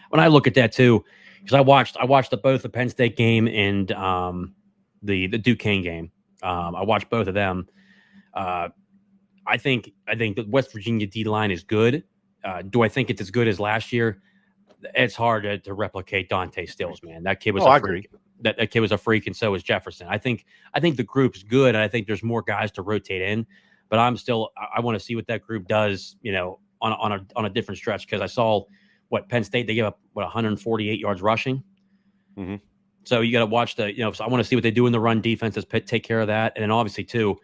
when I look at that too, because I watched both the Penn State game and the Duquesne game. I watched both of them. I think the West Virginia D line is good. Do I think it's as good as last year? It's hard to replicate Dante Stills, man. That kid was a freak. That kid was a freak, and so was Jefferson. I think the group's good, and I think there's more guys to rotate in. But I want to see what that group does, on a different stretch, because I saw Penn State, they gave up 148 yards rushing. Mm-hmm. So you got to watch so I want to see what they do in the run defense. Let's take care of that, and then obviously too,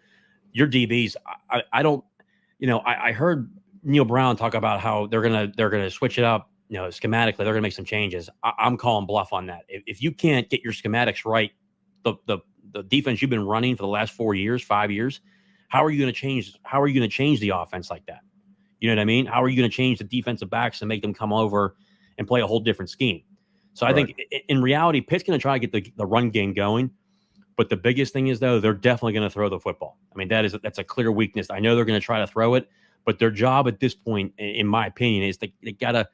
your DBs. I heard Neal Brown talk about how they're gonna switch it up. Schematically, they're going to make some changes. I'm calling bluff on that. If you can't get your schematics right, the defense you've been running for the last 5 years, how are you going to change? How are you going to change the offense like that? You know what I mean? How are you going to change the defensive backs and make them come over and play a whole different scheme? So I think in reality, Pitt's going to try to get the run game going. But the biggest thing is, though, they're definitely going to throw the football. I mean, that's a clear weakness. I know they're going to try to throw it, but their job at this point, in my opinion, is they got to,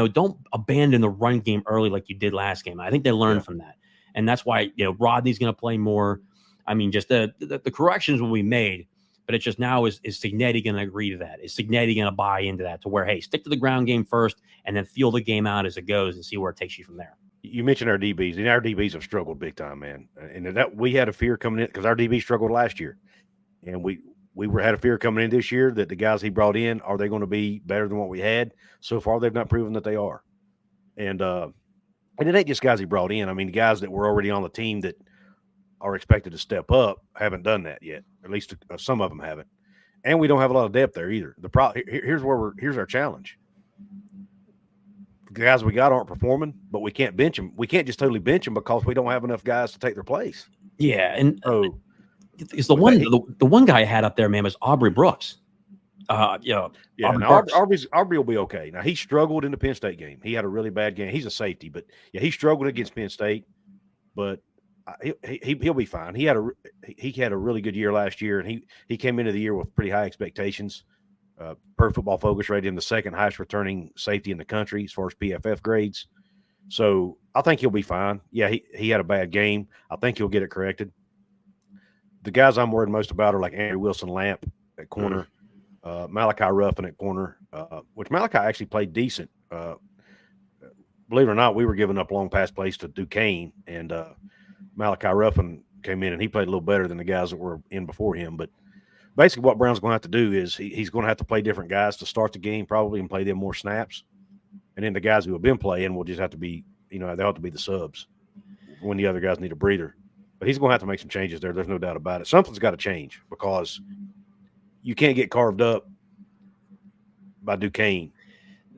don't abandon the run game early like you did last game. I think they learned from that. And that's why, Rodney's going to play more. I mean, just the corrections will be made, but it's just now is Cignetti going to agree to that? Is Cignetti going to buy into that to where, hey, stick to the ground game first and then feel the game out as it goes and see where it takes you from there? You mentioned our DBs, and our DBs have struggled big time, man. And that we had a fear coming in because our DBs struggled last year. And we had a fear coming in this year that the guys he brought in, are they going to be better than what we had? So far, they've not proven that they are. And it ain't just guys he brought in. I mean, guys that were already on the team that are expected to step up haven't done that yet. At least some of them haven't. And we don't have a lot of depth there either. Here's our challenge. The guys we got aren't performing, but we can't bench them. We can't just totally bench them because we don't have enough guys to take their place. Yeah, and it's the one guy I had up there, man, was Aubrey Brooks. Aubrey will be okay. Now, he struggled in the Penn State game. He had a really bad game. He's a safety, but he struggled against Penn State. But he'll be fine. He had a really good year last year, and he came into the year with pretty high expectations. Per Football Focus rated him the second highest returning safety in the country as far as PFF grades. So I think he'll be fine. Yeah, he had a bad game. I think he'll get it corrected. The guys I'm worried most about are like Andrew Wilson-Lamp at corner, Malachi Ruffin at corner, which Malachi actually played decent. Believe it or not, we were giving up long pass plays to Duquesne, and Malachi Ruffin came in, and he played a little better than the guys that were in before him. But basically what Brown's going to have to do is he's going to have to play different guys to start the game probably and play them more snaps. And then the guys who have been playing will just have to be, they'll have to be the subs when the other guys need a breather. But he's going to have to make some changes there. There's no doubt about it. Something's got to change because you can't get carved up by Duquesne.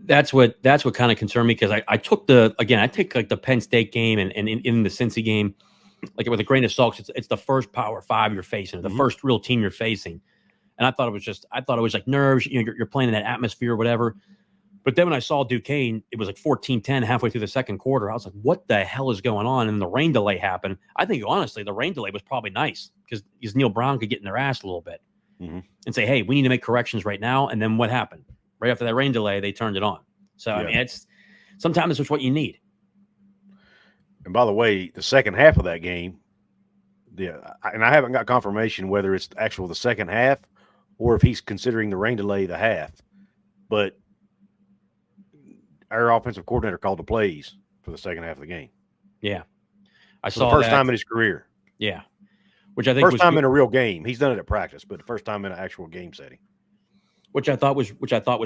That's what kind of concerned me because I took like the Penn State game and in the Cincy game, like with a grain of salt. It's the first Power 5 you're facing, the first real team you're facing. And I thought it was like nerves, you're playing in that atmosphere or whatever. But then when I saw Duquesne, it was like 14-10 halfway through the second quarter. I was like, what the hell is going on? And the rain delay happened. I think, honestly, the rain delay was probably nice because Neal Brown could get in their ass a little bit and say, hey, we need to make corrections right now. And then what happened? Right after that rain delay, they turned it on. So, I mean, sometimes it's what you need. And by the way, the second half of that game, and I haven't got confirmation whether it's the second half or if he's considering the rain delay the half. but our offensive coordinator called the plays for the second half of the game. Yeah. I So saw the first that. time in his career. Yeah. Which I think first time in a real game. He's done it at practice, but the first time in an actual game setting. Which I thought was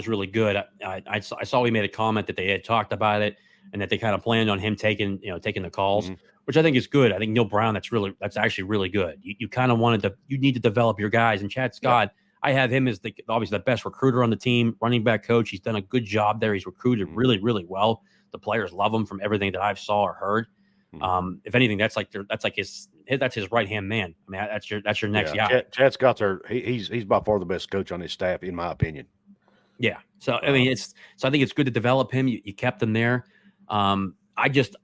really good. I saw he made a comment that they had talked about it and that they kind of planned on him taking the calls, which I think is good. I think Neal Brown, that's actually really good. You kind of you need to develop your guys. And Chad Scott, I have him as obviously the best recruiter on the team, running back coach. He's done a good job there. He's recruited really, really well. The players love him from everything that I've saw or heard. If anything, that's his right hand man. I mean, that's your next guy. Chad Scott's he's by far the best coach on his staff, in my opinion. Yeah. So I mean, I think it's good to develop him. You kept him there. I just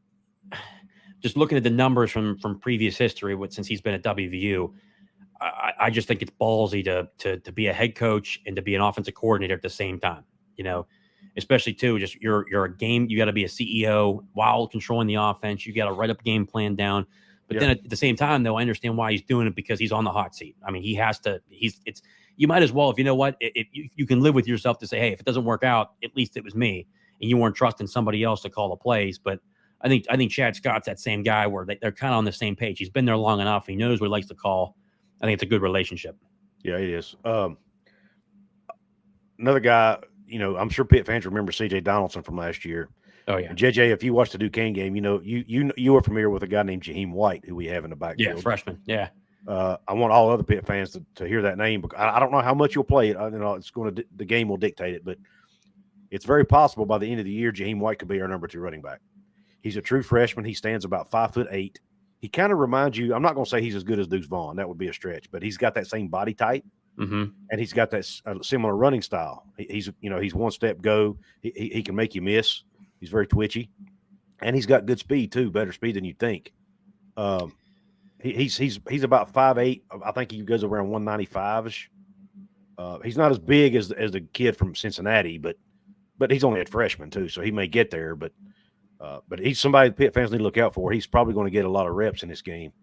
looking at the numbers from previous history, since he's been at WVU, I just think it's ballsy to be a head coach and to be an offensive coordinator at the same time. Especially too, just you're a game. You got to be a CEO while controlling the offense. You got to write up game plan down. But then at the same time, though, I understand why he's doing it, because he's on the hot seat. I mean, he has to. You might as well, if you know what, you can live with yourself to say, hey, if it doesn't work out, at least it was me, and you weren't trusting somebody else to call the plays. But I think Chad Scott's that same guy where they're kind of on the same page. He's been there long enough. He knows what he likes to call. I think it's a good relationship. Yeah, it is. Another guy. I'm sure Pitt fans remember C.J. Donaldson from last year. Oh yeah, J.J. If you watched the Duquesne game, you are familiar with a guy named Jaheim White, who we have in the backfield. Yeah, freshman. Yeah. I want all other Pitt fans to hear that name, because I don't know how much you'll play it. The game will dictate it, but it's very possible by the end of the year, Jaheim White could be our number 2 running back. He's a true freshman. He stands about 5'8". He kind of reminds you. I'm not going to say he's as good as Deuce Vaughn. That would be a stretch, but he's got that same body type. And he's got that similar running style. He's one step go. He can make you miss. He's very twitchy, and he's got good speed too, better speed than you think. He's about 5'8". I think he goes around 195ish. He's not as big as the kid from Cincinnati, but he's only a freshman too, so he may get there. But he's somebody Pitt fans need to look out for. He's probably going to get a lot of reps in this game.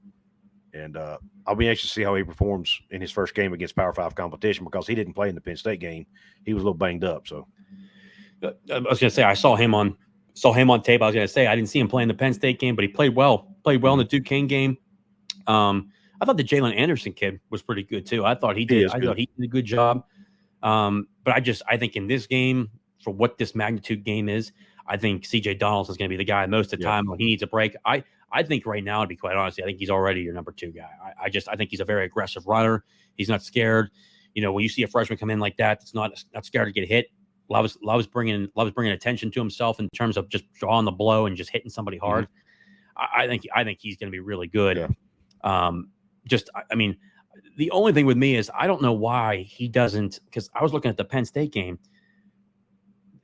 And I'll be anxious to see how he performs in his first game against Power 5 competition, because he didn't play in the Penn State game. He was a little banged up. So I was going to say I saw him on tape. I was going to say I didn't see him play in the Penn State game, but he played well. Played well in the Duquesne game. I thought the Jalen Anderson kid was pretty good too. I thought he did. I thought he did a good job. But I think in this game, for what this magnitude game is, I think C.J. Donaldson is going to be the guy most of the time when he needs a break. I think right now, to be quite honest, I think he's already your number 2 guy. I think he's a very aggressive runner. He's not scared. When you see a freshman come in like that, that's not scared to get hit. Loves bringing attention to himself in terms of just drawing the blow and just hitting somebody hard. I think he's going to be really good. Yeah. The only thing with me is I don't know why he doesn't, because I was looking at the Penn State game.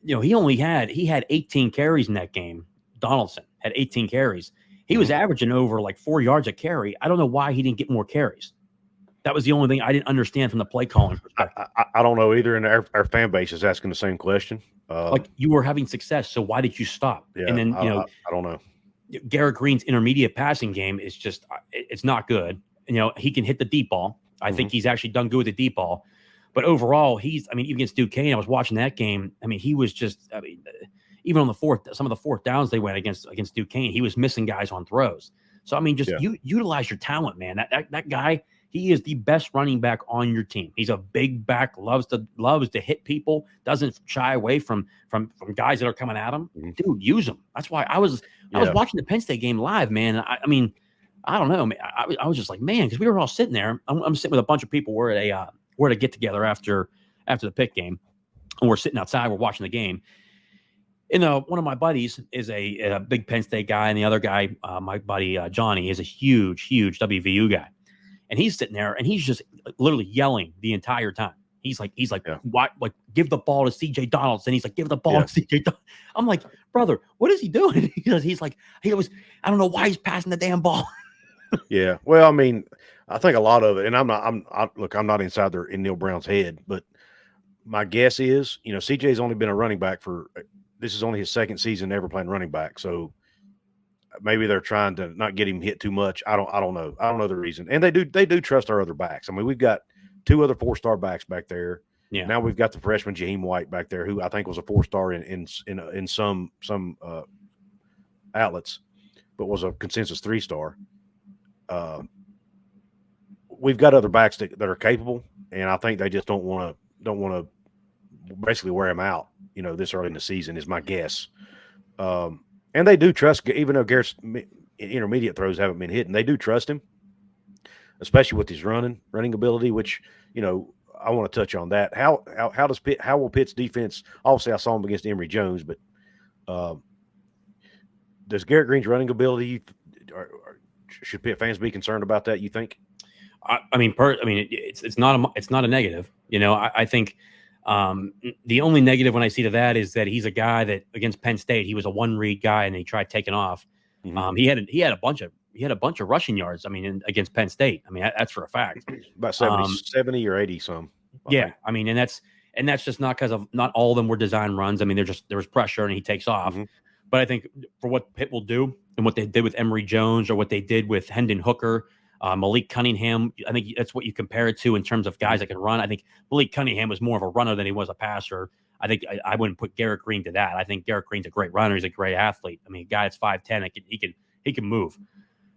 He had 18 carries in that game. Donaldson had 18 carries. He was averaging over like 4 yards a carry. I don't know why he didn't get more carries. That was the only thing I didn't understand from the play calling perspective. I don't know either, and our fan base is asking the same question. You were having success, so why did you stop? Yeah, and then I don't know. Garrett Greene's intermediate passing game is just it's not good. He can hit the deep ball. I think he's actually done good with the deep ball. But overall, even against Duquesne, I was watching that game. He was just even on some of the fourth downs they went against Duquesne, he was missing guys on throws. So you utilize your talent, man. That guy, he is the best running back on your team. He's a big back, loves to hit people, doesn't shy away from guys that are coming at him. Dude, use him. That's why I was watching the Penn State game live, man. I don't know, man. I was just like, man, because we were all sitting there. I'm sitting with a bunch of people. We're at a get together after the Pitt game, and we're sitting outside. We're watching the game. And one of my buddies is a big Penn State guy, and the other guy, my buddy Johnny, is a huge WVU guy. And he's sitting there, and he's just literally yelling the entire time. He's like, what? Like, give the ball to C.J. Donaldson. He's like, give the ball to C.J. I'm like, brother, what is he doing? He's like, I don't know why he's passing the damn ball. Yeah. Well, I think a lot of it, and I'm not inside there in Neal Brown's head, but my guess is, CJ's only been a running back this is only his second season ever playing running back. So maybe they're trying to not get him hit too much. I don't know. I don't know the reason. And they do trust our other backs. We've got 2 other 4-star backs back there. Yeah. Now we've got the freshman Jaheim White back there, who I think was a 4-star in some outlets, but was a consensus 3-star. We've got other backs that are capable, and I think they just don't want to basically wear him out. This early in the season is my guess. And they do trust, even though Garrett's intermediate throws haven't been hitting, they do trust him, especially with his running ability, which, I want to touch on that. How will Pitt's defense, obviously I saw him against Emory Jones, but does Garrett Greene's running ability, should Pitt fans be concerned about that, you think? It's not a negative. I think the only negative when I see to that is that he's a guy that against Penn State, he was a one-read guy and he tried taking off. Mm-hmm. He had a bunch of rushing yards. Against Penn State. That's for a fact. About 70 or 80 some. Yeah. And that's just not because of not all of them were design runs. There was pressure and he takes off. Mm-hmm. But I think for what Pitt will do and what they did with Emory Jones or what they did with Hendon Hooker, Malik Cunningham, I think that's what you compare it to in terms of guys that can run. I think Malik Cunningham was more of a runner than he was a passer. I think I wouldn't put Garrett Greene to that. I think Garrett Greene's a great runner. He's a great athlete. A guy that's 5'10", he can move.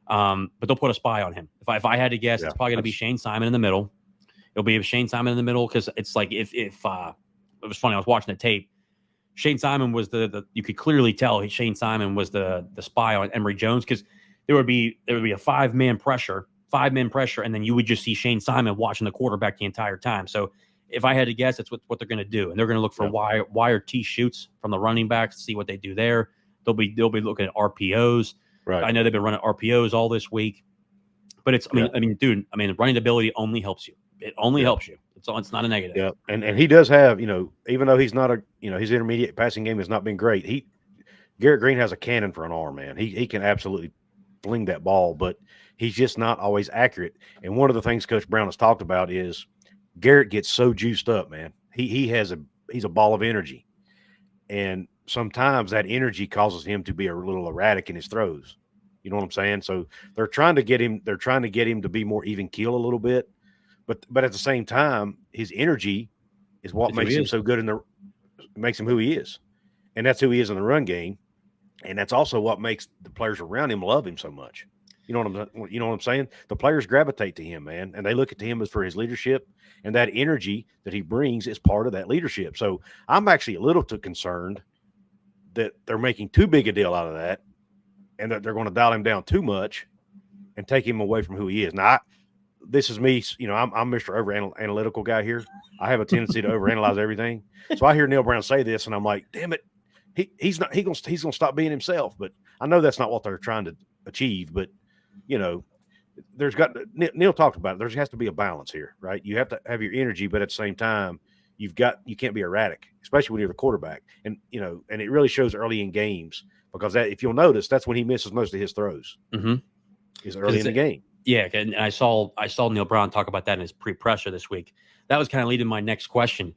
But they'll put a spy on him. If I had to guess, it's probably going to be Shane Simon in the middle. It'll be Shane Simon in the middle because it's like if it was funny. I was watching the tape. Shane Simon was the you could clearly tell Shane Simon was the spy on Emory Jones because there would be a five-man pressure, and then you would just see Shane Simon watching the quarterback the entire time. So if I had to guess, that's what they're going to do, and they're going to look for wire T shoots from the running backs to see what they do there. They'll be looking at RPOs. Right. I know they've been running RPOs all this week, but it's running ability only helps you. It only helps you. It's not a negative. Yeah, and he does have, even though he's not his intermediate passing game has not been great. Garrett Greene has a cannon for an arm, man. He can absolutely fling that ball, but he's just not always accurate. And one of the things Coach Brown has talked about is Garrett gets so juiced up, man. He's a ball of energy, and sometimes that energy causes him to be a little erratic in his throws. You know what I'm saying? So they're trying to get him to be more even keel a little bit. But at the same time, his energy is what makes him so good makes him who he is. And that's who he is in the run game. And that's also what makes the players around him love him so much. You know what I'm saying? The players gravitate to him, man, and they look at him as for his leadership, and that energy that he brings is part of that leadership. So I'm actually a little too concerned that they're making too big a deal out of that and that they're going to dial him down too much and take him away from who he is. Now, this is me, I'm Mr. Over-analytical guy here. I have a tendency to overanalyze everything. So I hear Neal Brown say this, and I'm like, damn it, he's going to stop being himself. But I know that's not what they're trying to achieve. But, Neal talked about it. There has to be a balance here, right? You have to have your energy, but at the same time, you can't be erratic, especially when you're the quarterback. And, and it really shows early in games because if you'll notice, that's when he misses most of his throws. Mm-hmm. Is early in the game. Yeah, and I saw Neal Brown talk about that in his pre-presser this week. That was kind of leading my next question.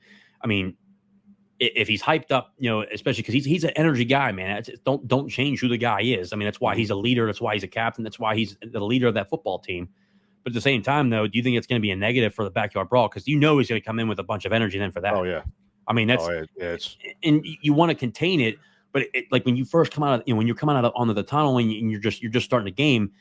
If he's hyped up, especially because he's an energy guy, man. Don't change who the guy is. That's why he's a leader. That's why he's a captain. That's why he's the leader of that football team. But at the same time, though, do you think it's going to be a negative for the Backyard Brawl? Because he's going to come in with a bunch of energy then for that. Oh yeah. And you want to contain it, but like when you first come out, when you're coming out onto the tunnel and you're just starting the game.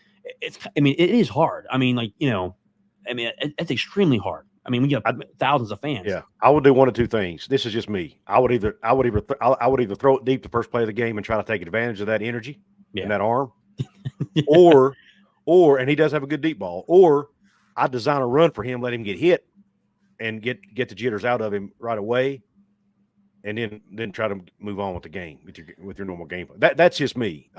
It is hard. It's extremely hard. We got thousands of fans. Yeah, I would do one of two things. This is just me. I would either throw it deep the first play of the game and try to take advantage of that energy and that arm, or and he does have a good deep ball. Or I design a run for him, let him get hit, and get the jitters out of him right away, and then try to move on with the game with your normal game. That's just me.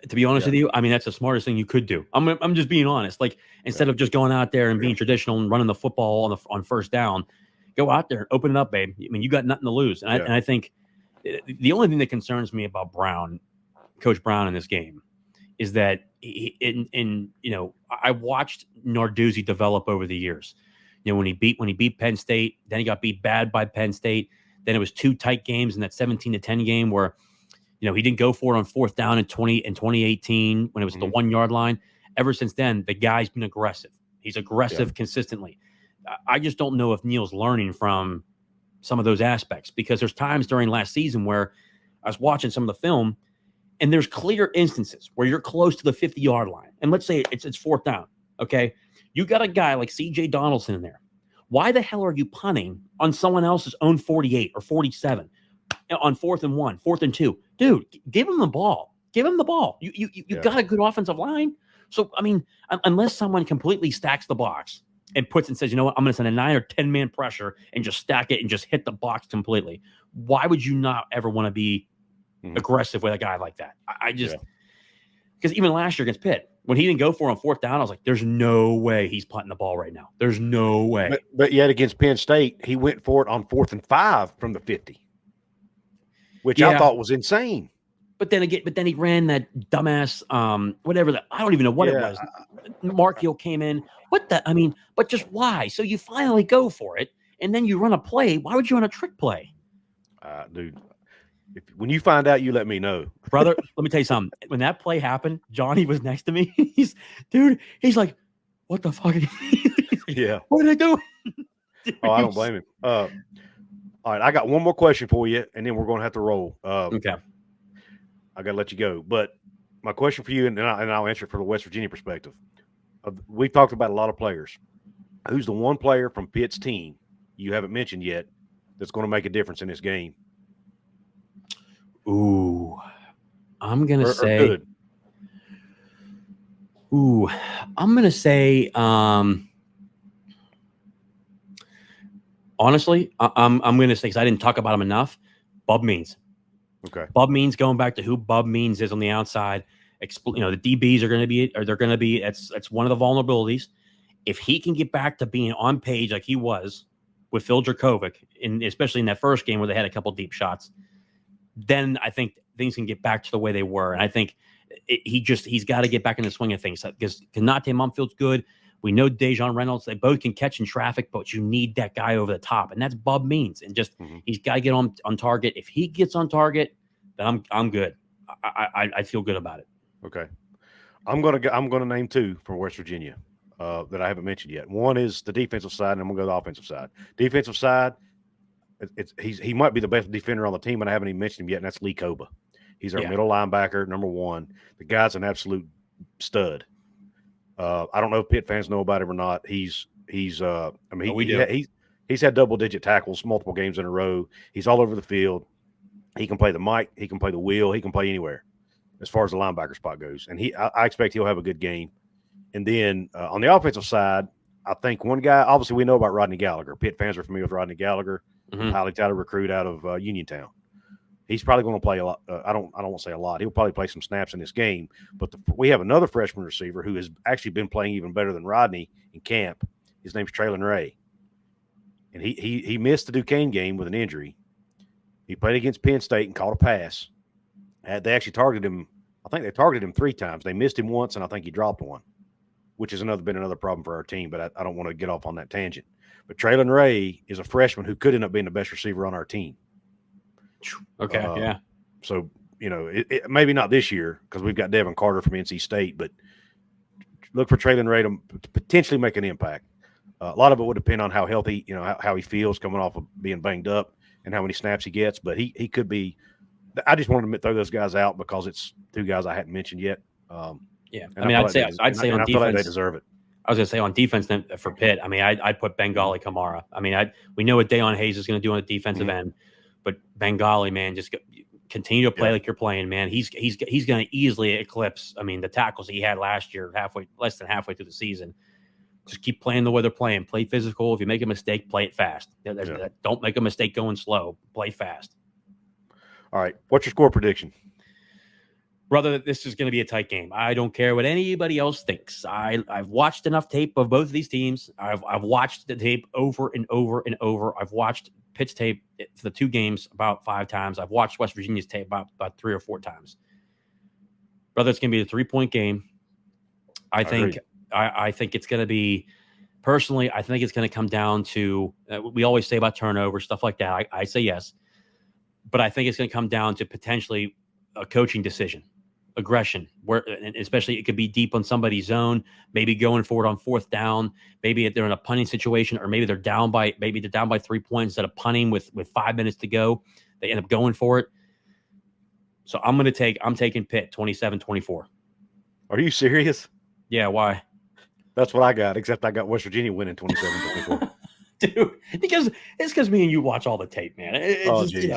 To be honest with you, that's the smartest thing you could do. I'm just being honest. Like instead of just going out there and being traditional and running the football on first down, go out there and open it up, babe. You got nothing to lose. And I think the only thing that concerns me about Coach Brown in this game, is that I watched Narduzzi develop over the years. When he beat Penn State, then he got beat bad by Penn State. Then it was two tight games in that 17-10 game where, he didn't go for it on fourth down in 2018 when it was at the 1 yard line. Ever since then, the guy's been aggressive. He's aggressive consistently. I just don't know if Neal's learning from some of those aspects, because there's times during last season where I was watching some of the film and there's clear instances where you're close to the 50-yard line. And let's say it's fourth down. Okay. You got a guy like C.J. Donaldson in there. Why the hell are you punting on someone else's own 48 or 47 on 4th and 1, 4th and 2? Dude, give him the ball. Give him the ball. You've got a good offensive line. So, I mean, unless someone completely stacks the box and puts and says, you know what, I'm going to send a 9 or 10 man pressure and just stack it and just hit the box completely. Why would you not ever want to be aggressive with a guy like that? I just, because even last year against Pitt, when he didn't go for it on 4th down, I was like, there's no way he's punting the ball right now. There's no way. But yet against Penn State, he went for it on 4th and 5 from the 50, which I thought was insane. But then he ran that dumbass, whatever that, I don't even know what it was. Mark Hill came in. But just why? So you finally go for it, and then you run a play. Why would you run a trick play? Dude, when you find out, you let me know. Brother, let me tell you something. When that play happened, Johnny was next to me. He's like, what the fuck? Yeah. What are they doing? Oh, I don't blame him. All right, I got one more question for you, and then we're going to have to roll. Okay. I got to let you go. But my question for you, and I'll answer it from the West Virginia perspective. We've talked about a lot of players. Who's the one player from Pitt's team you haven't mentioned yet that's going to make a difference in this game? Ooh, I'm going to say – ooh, I'm going to say honestly, I'm going to say, because I didn't talk about him enough, Bub Means. Okay. Bub Means, going back to who Bub Means is on the outside, the DBs are going to be, it's one of the vulnerabilities. If he can get back to being on page like he was with Phil Jurkovec, especially in that first game where they had a couple deep shots, then I think things can get back to the way they were. And I think he's got to get back in the swing of things, because Kanate Mumfield's good. We know Dejon Reynolds, they both can catch in traffic, but you need that guy over the top, and that's Bub Means. And just he's got to get on target. If he gets on target, then I'm good. I feel good about it. Okay, I'm gonna name two from West Virginia that I haven't mentioned yet. One is the defensive side, and I'm gonna go to the offensive side. Defensive side, he might be the best defender on the team, and I haven't even mentioned him yet, and that's Lee Koba. He's our middle linebacker, number 1. The guy's an absolute stud. I don't know if Pitt fans know about him or not. He's had double-digit tackles multiple games in a row. He's all over the field. He can play the mic. He can play the wheel. He can play anywhere as far as the linebacker spot goes. And I expect he'll have a good game. And then on the offensive side, I think one guy, obviously we know about Rodney Gallagher. Pitt fans are familiar with Rodney Gallagher, highly touted recruit out of Uniontown. He's probably going to play a lot. I don't want to say a lot. He'll probably play some snaps in this game. But we have another freshman receiver who has actually been playing even better than Rodney in camp. His name's Traylon Ray. And he missed the Duquesne game with an injury. He played against Penn State and caught a pass. They actually targeted him. I think they targeted him 3 times. They missed him once, and I think he dropped one, which has been another problem for our team. But I don't want to get off on that tangent. But Traylon Ray is a freshman who could end up being the best receiver on our team. Okay, yeah. So, it maybe not this year because we've got Devin Carter from NC State, but look for Traylon Ray to potentially make an impact. A lot of it would depend on how healthy, how he feels coming off of being banged up and how many snaps he gets. But he could be – I just wanted to throw those guys out because it's 2 guys I hadn't mentioned yet. I'd say on defense – I feel like they deserve it. I was going to say on defense for Pitt, I'd put Bengali Kamara. We know what Dayon Hayes is going to do on the defensive end. But Bengali, man, just continue to play like you're playing, man. He's going to easily eclipse, the tackles he had last year, less than halfway through the season. Just keep playing the way they're playing. Play physical. If you make a mistake, play it fast. Don't make a mistake going slow. Play fast. All right. What's your score prediction? Brother, this is going to be a tight game. I don't care what anybody else thinks. I've watched enough tape of both of these teams. I've watched the tape over and over and over. I've watched Pitt's tape for the 2 games about 5 times. I've watched West Virginia's tape about 3 or 4 times. Brother, it's going to be a 3-point game. I think it's going to be – personally, I think it's going to come down to we always say about turnover, stuff like that. I say yes. But I think it's going to come down to potentially a coaching decision. aggression, where and especially it could be deep on somebody's zone, maybe going for it on fourth down, maybe if they're in a punting situation, or maybe they're down by 3 points instead of punting with 5 minutes to go. They end up going for it. So I'm taking Pitt 27-24. Are you serious? Yeah, why? That's what I got, except I got West Virginia winning 27-24. Dude, because me and you watch all the tape, man. It's just,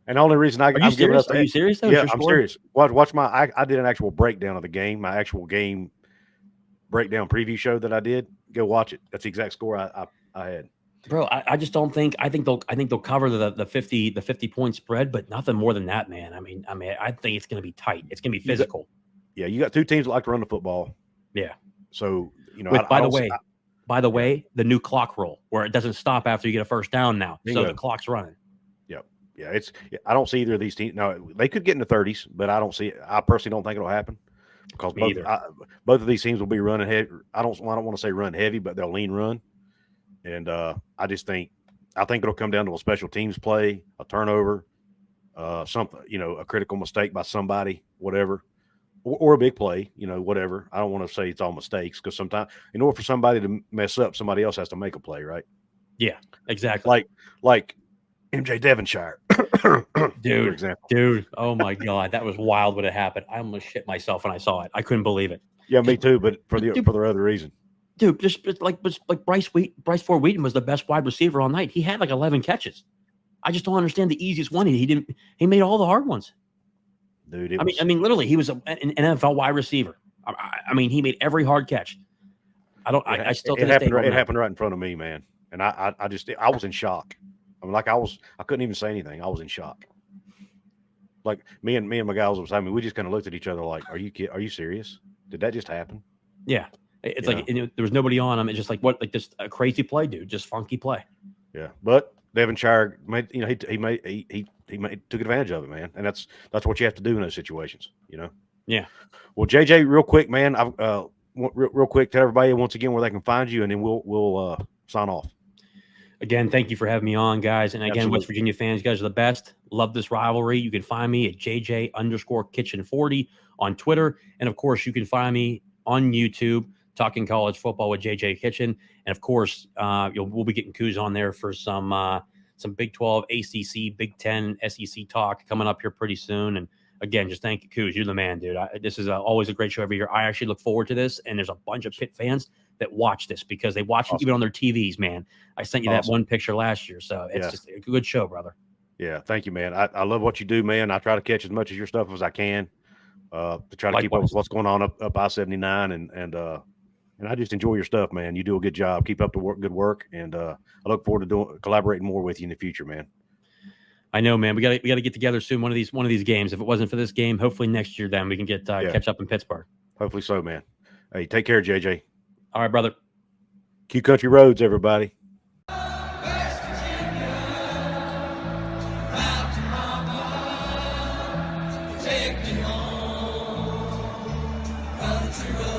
And the only reason I'm giving up. Are you serious? Though? Yeah, I'm serious. Watch I did an actual breakdown of the game, my actual game breakdown preview show that I did. Go watch it. That's the exact score I had. Bro, I just don't think I think they'll cover the 50 point spread, but nothing more than that, man. I mean, I think it's going to be tight. It's going to be physical. You got two teams that like to run the football. Yeah. So by the way, the new clock roll where it doesn't stop after you get a first down now, so the clock's running. Yeah, I don't see either of these teams. No, they could get in the 30s, but I don't see it. I personally don't think it'll happen because both of these teams will be running heavy. I don't want to say run heavy, but they'll lean run. And I think it'll come down to a special teams play, a turnover, something, a critical mistake by somebody, whatever, or a big play, whatever. I don't want to say it's all mistakes because sometimes in order for somebody to mess up, somebody else has to make a play, right? Yeah, exactly. Like MJ Devonshire, dude. Oh my God, that was wild when it happened. I almost shit myself when I saw it. I couldn't believe it. Yeah, me too. But for the other reason, dude, just like Bryce Ford Wheaton was the best wide receiver all night. He had like 11 catches. I just don't understand the easiest one. He made all the hard ones. Dude, I mean, literally, he was an NFL wide receiver. I mean, he made every hard catch. I still. It happened right in front of me, man, and I was in shock. I mean, I couldn't even say anything. I was in shock. Like me and my guys was. I mean, we just kind of looked at each other like, "Are you serious? Did that just happen?" Yeah, it's like there was nobody on him. It's just like just a crazy play, dude. Just funky play. Yeah, but Devonshire made. He took advantage of it, man, and that's what you have to do in those situations. Yeah. Well, JJ, real quick, man. Real quick, tell everybody once again where they can find you, and then we'll sign off. Again, thank you for having me on, guys. And again, Absolutely. West Virginia fans, you guys are the best. Love this rivalry. You can find me at JJ_Kitchen40 on Twitter. And of course, you can find me on YouTube talking college football with JJ Kitchen. And of course, we'll be getting Couz on there for some Big 12, ACC, Big 10, SEC talk coming up here pretty soon. And again, just thank you, Couz. You're the man, dude. This is always a great show every year. I actually look forward to this. And there's a bunch of Pitt fans that watch this because they watch it even on their TVs, man. I sent you that one picture last year. So it's just a good show, brother. Yeah. Thank you, man. I love what you do, man. I try to catch as much of your stuff as I can to try to keep up with what's going on up I-79. And I just enjoy your stuff, man. You do a good job. Keep up the good work. And I look forward to collaborating more with you in the future, man. I know, man. We got to get together soon. One of these games. If it wasn't for this game, hopefully next year, then we can get catch up in Pittsburgh. Hopefully so, man. Hey, take care, JJ. All right, brother. Q Country Roads, everybody. West Virginia, Mountain Mama, take me home, country roads.